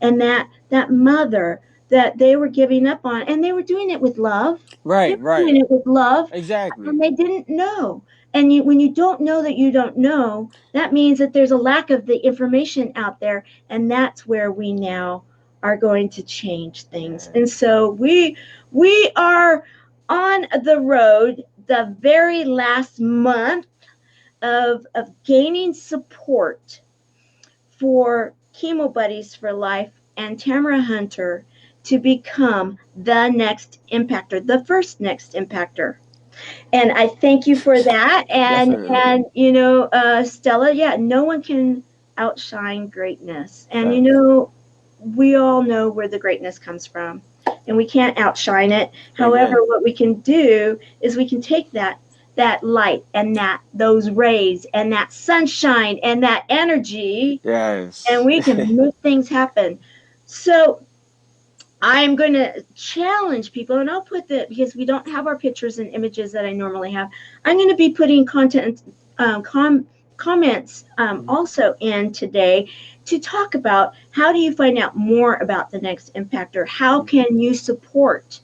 and that mother that they were giving up on, and they were doing it with love. They Right, were doing right. it with love, Exactly. and they didn't know. And when you don't know that you don't know, that means that there's a lack of the information out there, and that's where we now are going to change things. And Yes. so we are on the road the very last month of gaining support for Chemo Buddies for Life and Tamara Hunter to become the next impactor, the first next impactor. And I thank you for that. Definitely. And Stella, yeah, no one can outshine greatness. And Facts. we all know where the greatness comes from, and we can't outshine it. Amen. However, what we can do is we can take that light and those rays and that sunshine and that energy, and Yes. we can make things happen. So I'm going to challenge people, and I'll put because we don't have our pictures and images that I normally have. I'm going to be putting content, comments Mhm. also in today to talk about how do you find out more about the next impactor? How Mhm. can you support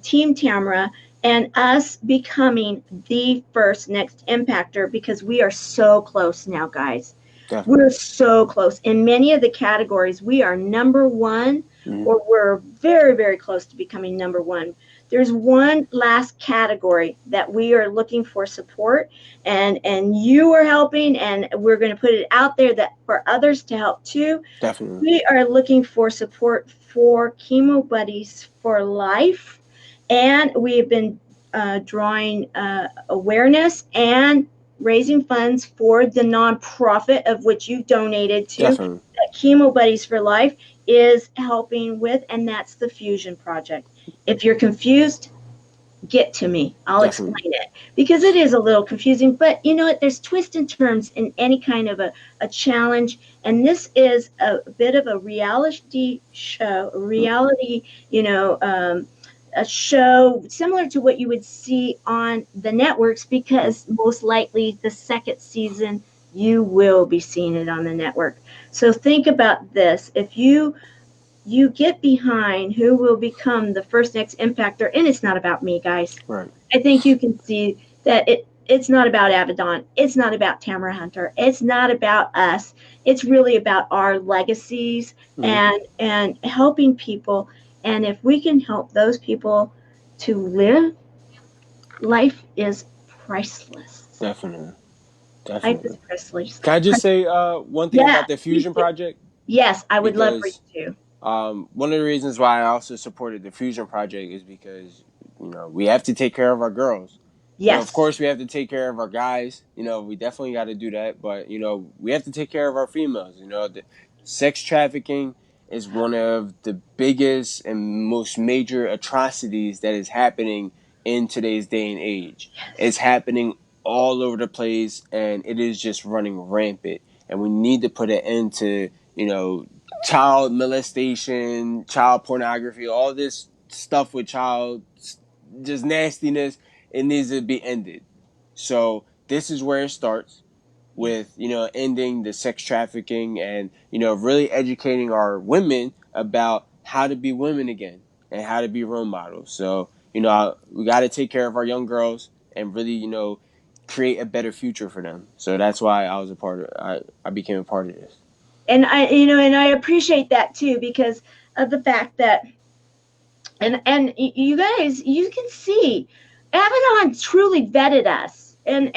Team Tamara and us becoming the first next impactor? Because we are so close now, guys. We're Definitely. so close. In many of the categories, we are number one, Mhm. or we're very, very close to becoming number one. There's one last category that we are looking for support, and you are helping, and we're going to put it out there that for others to help too. Definitely. We are looking for support for Chemo Buddies for Life, and we have been drawing awareness and raising funds for the nonprofit of which you donated to, Definitely. that Chemo Buddies for Life is helping with, and that's the Fusion Project. If you're confused, get to me. I'll Definitely. explain it because it is a little confusing, but you know what? There's twists and turns in any kind of a challenge. And this is a bit of a reality show, Mhm. a show similar to what you would see on the networks, Mhm. because most likely the second season you will be seeing it on the network. So think about this. If you get behind who will become the first next impactor, and it's not about me, guys. Right. I think you can see that it's not about Avidon. It's not about Tamara Hunter. It's not about us. It's really about our legacies Mhm. and helping people. And if we can help those people to live, life is priceless. Definitely. Life is Definitely. priceless. Can I just say one thing Yeah, about the please Fusion do. Project? Yes, I would love for you Because to. one of the reasons why I also supported the Fusion Project is because we have to take care of our girls. Of Yes. course, we have to take care of our guys. We definitely got to do that. But we have to take care of our females. The sex trafficking is one of the biggest and most major atrocities that is happening in today's day and age. It's Yes. happening all over the place, and it is just running rampant. And we need to put an end to child molestation, child pornography, all this stuff with child just nastiness. It needs to be ended. So this is where it starts Yes. with ending the sex trafficking and really educating our women about how to be women again and how to be role models. So we got to take care of our young girls and really create a better future for them. So that's why I was a part of. I became a part of this. And I appreciate that too, because of the fact that, and you guys, you can see Avedon truly vetted us, and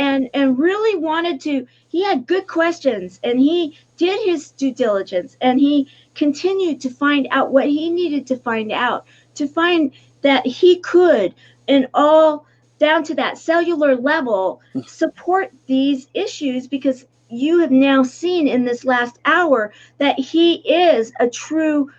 really wanted to. He had good questions, and he did his due diligence, and he continued to find out what he needed to find out, to find that he could, in all down to that cellular level, support these issues, because you have now seen in this last hour that he is a true,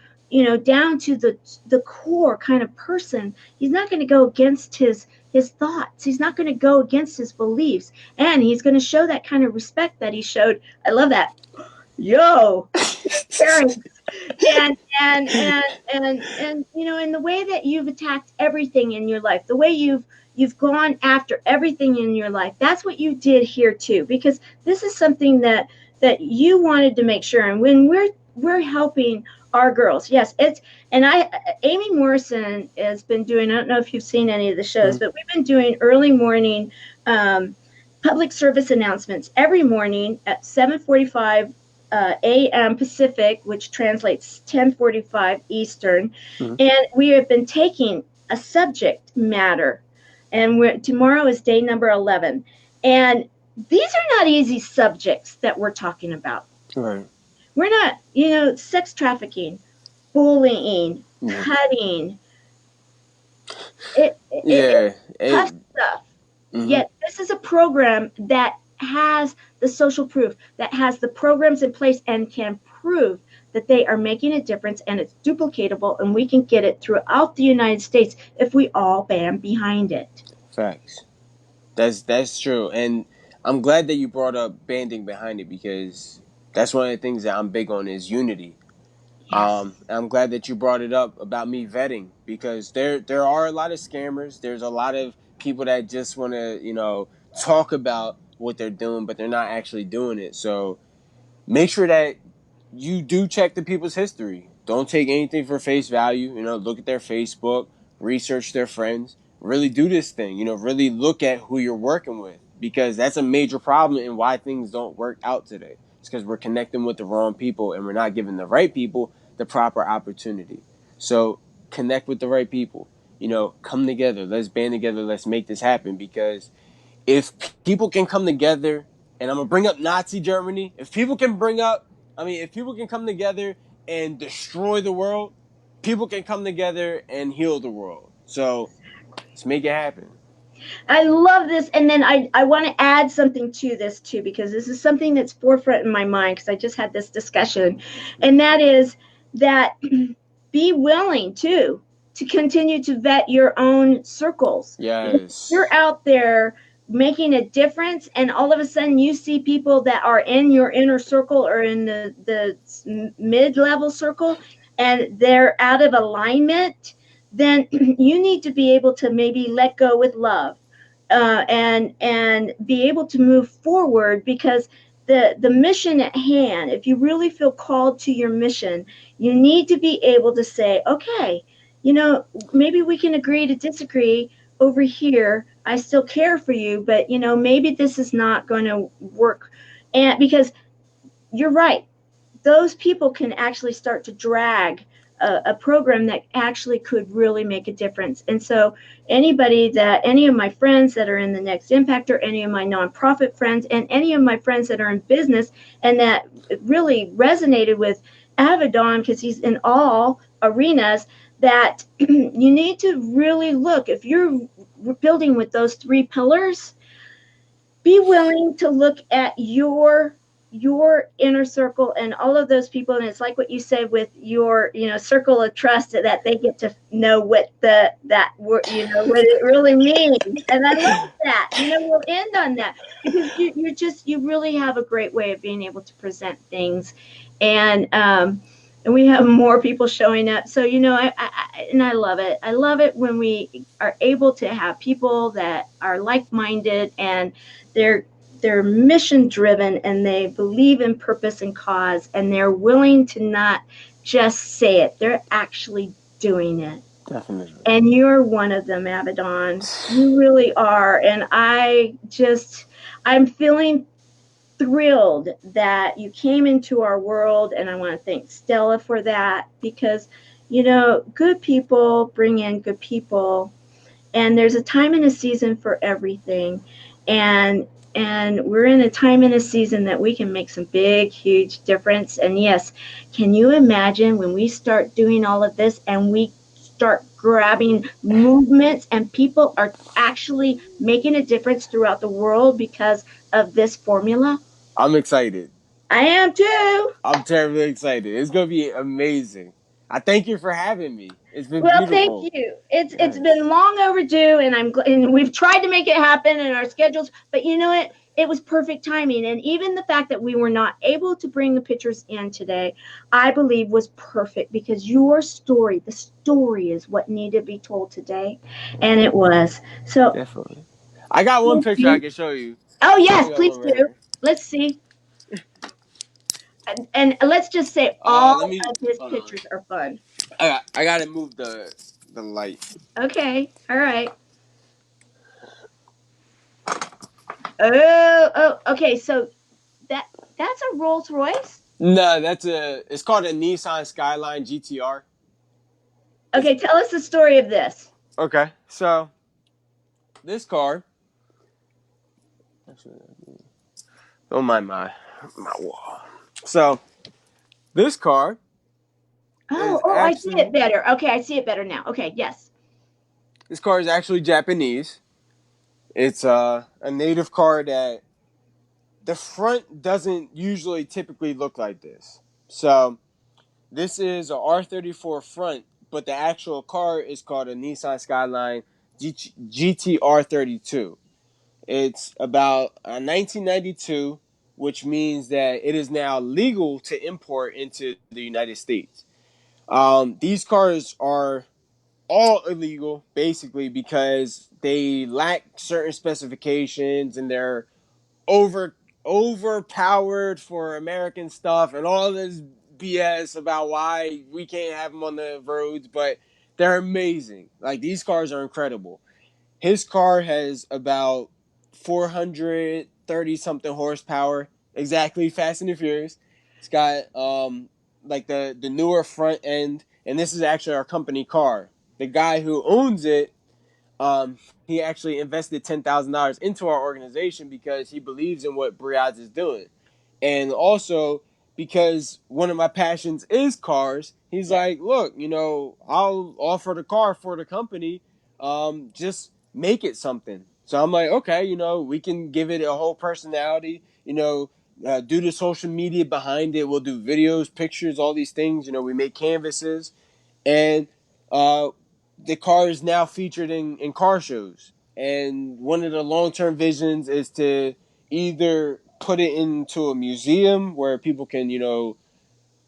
down to the core kind of person. He's not going to go against his thoughts. He's not going to go against his beliefs, and he's going to show that kind of respect that he showed. I love that. yo, parents. and and in the way that you've attacked everything in your life, the way you've gone after everything in your life, that's what you did here too, because this is something that you wanted to make sure. And when we're helping our girls, yes, it's and I Amy Morrison has been doing, I don't know if you've seen any of the shows, Mhm. but we've been doing early morning public service announcements every morning at 7:45 a.m. Pacific, which translates 10:45 Eastern, Mhm. and we have been taking a subject matter, and tomorrow is day number 11, and these are not easy subjects that we're talking about. Right. We're not, sex trafficking, bullying, Yeah. cutting, it's Yeah. tough stuff. Mhm. Yet this is a program that has the social proof, that has the programs in place and can prove that they are making a difference, and it's duplicatable, and we can get it throughout the United States if we all band behind it. Facts. That's true, and I'm glad that you brought up banding behind it because that's one of the things that I'm big on is unity. Yes. I'm glad that you brought it up about me vetting because there are a lot of scammers. There's a lot of people that just want to talk about what they're doing, but they're not actually doing it. So make sure that you do check the people's history. Don't take anything for face value. Look at their Facebook, research their friends, really do this thing. Really look at who you're working with because that's a major problem in why things don't work out today. It's because we're connecting with the wrong people and we're not giving the right people the proper opportunity. So connect with the right people. Come together. Let's band together. Let's make this happen because if people can come together, and I'm gonna bring up Nazi Germany, if people can come together and destroy the world, people can come together and heal the world. So let's make it happen. I love this. And then I want to add something to this too, because this is something that's forefront in my mind because I just had this discussion. And that is that be willing to continue to vet your own circles. Because if you're Yes. out there making a difference and all of a sudden you see people that are in your inner circle or in the mid-level circle and they're out of alignment, then you need to be able to maybe let go with love, and be able to move forward, because the mission at hand, if you really feel called to your mission, you need to be able to say, okay, maybe we can agree to disagree over here. I still care for you, but maybe this is not going to work. And because you're right, those people can actually start to drag a program that actually could really make a difference. And so, any of my friends that are in the Next Impact, or any of my nonprofit friends, and any of my friends that are in business and that really resonated with Avidon, because he's in all arenas, that you need to really look, if you're building with those three pillars, be willing to look at your inner circle and all of those people, and it's like what you said with your circle of trust, that they get to know what what it really means. And I love that. We'll end on that, because you really have a great way of being able to present things. And we have more people showing up, so I love it. I love it when we are able to have people that are like-minded, and they're they're mission driven, and they believe in purpose and cause, and they're willing to not just say it, they're actually doing it. Definitely. And you're one of them, Avidon. You really are. And I'm feeling thrilled that you came into our world, and I want to thank Stella for that, because good people bring in good people, and there's a time and a season for everything. And we're in a time and a season that we can make some big, huge difference. And yes, can you imagine when we start doing all of this and we start grabbing movements, and people are actually making a difference throughout the world because of this formula? I'm excited. I am too. I'm terribly excited. It's gonna be amazing. I thank you for having me. It's been Well, thank beautiful. you. It's Yes. been long overdue, and and we've tried to make it happen in our schedules. But you know what? it was perfect timing. And even the fact that we were not able to bring the pictures in today, I believe was perfect, because your story, the story is what needed to be told today. And it was. So, Definitely. I got one thank picture I you. can show you. Oh, I yes, got please one right do. here. Let's see. And let's just say all Let me of his hold on. pictures are fun. I gotta move the light. Okay. All right. Oh, okay. So that that's a Rolls Royce. No, it's called a Nissan Skyline GTR. It's Okay, tell us the story of this. okay. So this car, actually, don't mind my wall. So this car Oh, is oh, I see it actually better. Okay, I see it better now. Okay, yes. this car is actually Japanese. It's a native car that the front doesn't usually typically look like this. So this is a R34 front, but the actual car is called a Nissan Skyline GTR 32. It's about 1992, which means that it is now legal to import into the United States. These cars are all illegal basically because they lack certain specifications and they're over overpowered for American stuff and all this BS about why we can't have them on the roads, but they're amazing. Like these cars are incredible. His car has about 430 something horsepower, exactly Fast and the Furious. It's got like the newer front end, and this is actually our company car. The guy who owns it, um, he actually invested $10,000 into our organization because he believes in what Briaz is doing, and also because one of my passions is cars. He's Yeah. like, look, I'll offer the car for the company, just make it something. So I'm like, okay, we can give it a whole personality. Do the social media behind it. We'll do videos, pictures, all these things. We make canvases, and uh, the car is now featured in car shows. And one of the long term visions is to either put it into a museum where people can,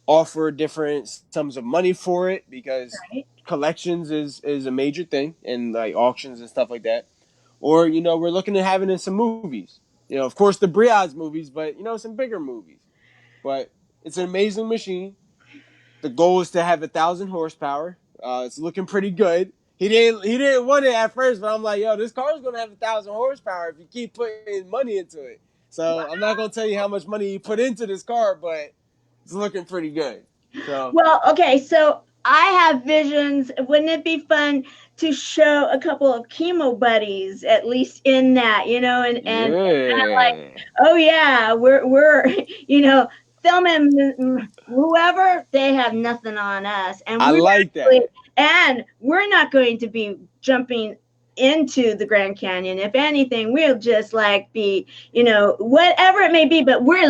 offer different sums of money for it because Right. collections is a major thing and like auctions and stuff like that. Or, we're looking at having it in some movies. Of course the Briaz movies, but some bigger movies. But it's an amazing machine. The goal is to have 1,000 horsepower. It's looking pretty good. He didn't want it at first, but I'm like, yo, this car is gonna have 1,000 horsepower if you keep putting money into it. So I'm not gonna tell you how much money you put into this car, but it's looking pretty good. So Well, okay, so I have visions. Wouldn't it be fun to show a couple of chemo buddies at least in that, and kind of like, yeah, oh yeah, we're filming whoever, they have nothing on us, and I like that. we're not going to be jumping into the Grand Canyon. If anything, we'll just like be, whatever it may be, but we're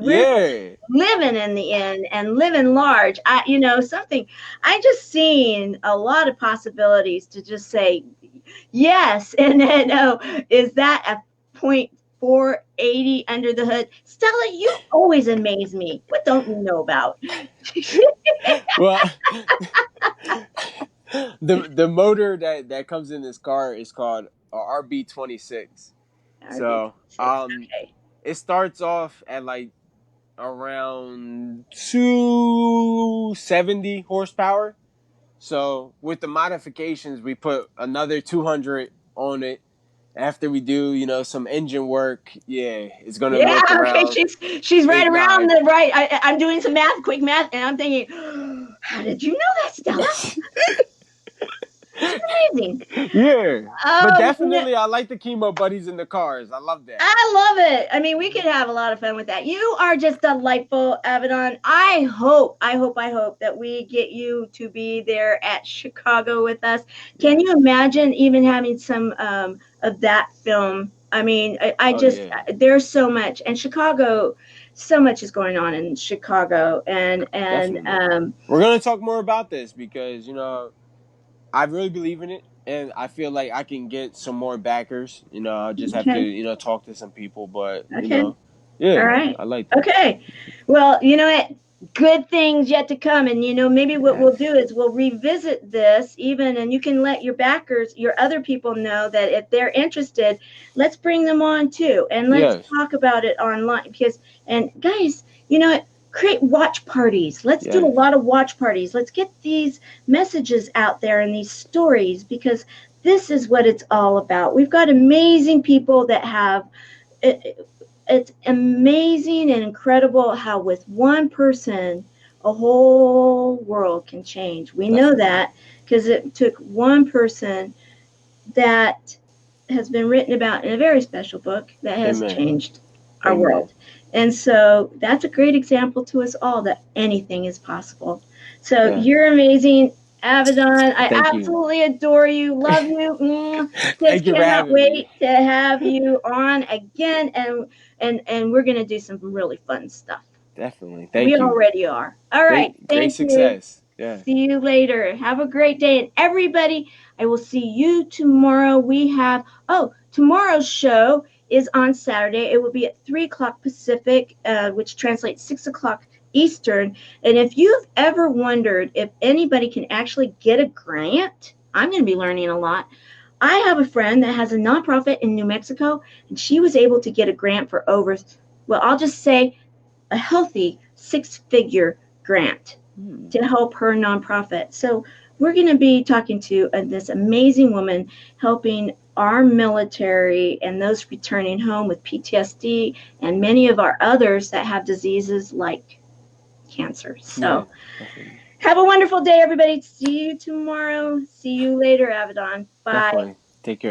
Yeah, living in the end and living large. Something I just seen a lot of possibilities to just say yes. And then, oh, is that a point 480 under the hood? Stella, you always amaze me. What don't you know about? well, the motor that comes in this car is called a RB26. So RB6. Okay. it starts off at like around 270 horsepower. So with the modifications, we put another 200 on it. After we do, some engine work, yeah, it's gonna Yeah, look okay. around She's right eight around nine. the right. I'm doing some math, quick math, and I'm thinking, how did you know that, Stella? She's amazing. Yeah, but Oh, definitely, I like the chemo buddies in the cars. I love that. I love it. I mean, we could have a lot of fun with that. You are just delightful, Avidon. I hope that we get you to be there at Chicago with us. Can Yeah. you imagine even having some of that film? I mean, I Oh just, yeah, there's so much, and Chicago, so much is going on in Chicago, and definitely. We're gonna talk more about this because I really believe in it, and I feel like I can get some more backers. I'll just have to Okay. talk to some people, but Okay. All yeah, right. I like that. Okay. Well, you know what? Good things yet to come. And, maybe what we'll Yes, do is we'll revisit this even, and you can let your backers, your other people know that if they're interested, let's bring them on too. And let's yes, talk about it online because, and guys, create watch parties. Let's do a yes, lot of watch parties. Let's get these messages out there and these stories because this is what it's all about. We've got amazing people that have it's amazing and incredible how with one person a whole world can change. We know definitely. that because it took one person that has been written about in a very special book that has Amen. changed our Amen. world. And so that's a great example to us all that anything is possible. So Yeah. you're amazing, Avidon. I Thank you. absolutely adore you, love you. Just Thank you for cannot having me. wait to have you on again, and we're gonna do some really fun stuff. Definitely. We Thank you. already are. All right. Great Thank you. success. Yeah. See you later. Have a great day. And everybody, I will see you tomorrow. Tomorrow's show is on Saturday. It will be at 3 o'clock Pacific, which translates 6 o'clock Eastern. And if you've ever wondered if anybody can actually get a grant, I'm going to be learning a lot. I have a friend that has a nonprofit in New Mexico, and she was able to get a grant for I'll just say a healthy 6-figure grant Hmm. to help her nonprofit. So we're going to be talking to this amazing woman helping our military and those returning home with PTSD and many of our others that have diseases like cancer. Yeah. So Definitely. have a wonderful day, everybody. See you tomorrow. See you later, Avidon. Bye. Definitely. Take care.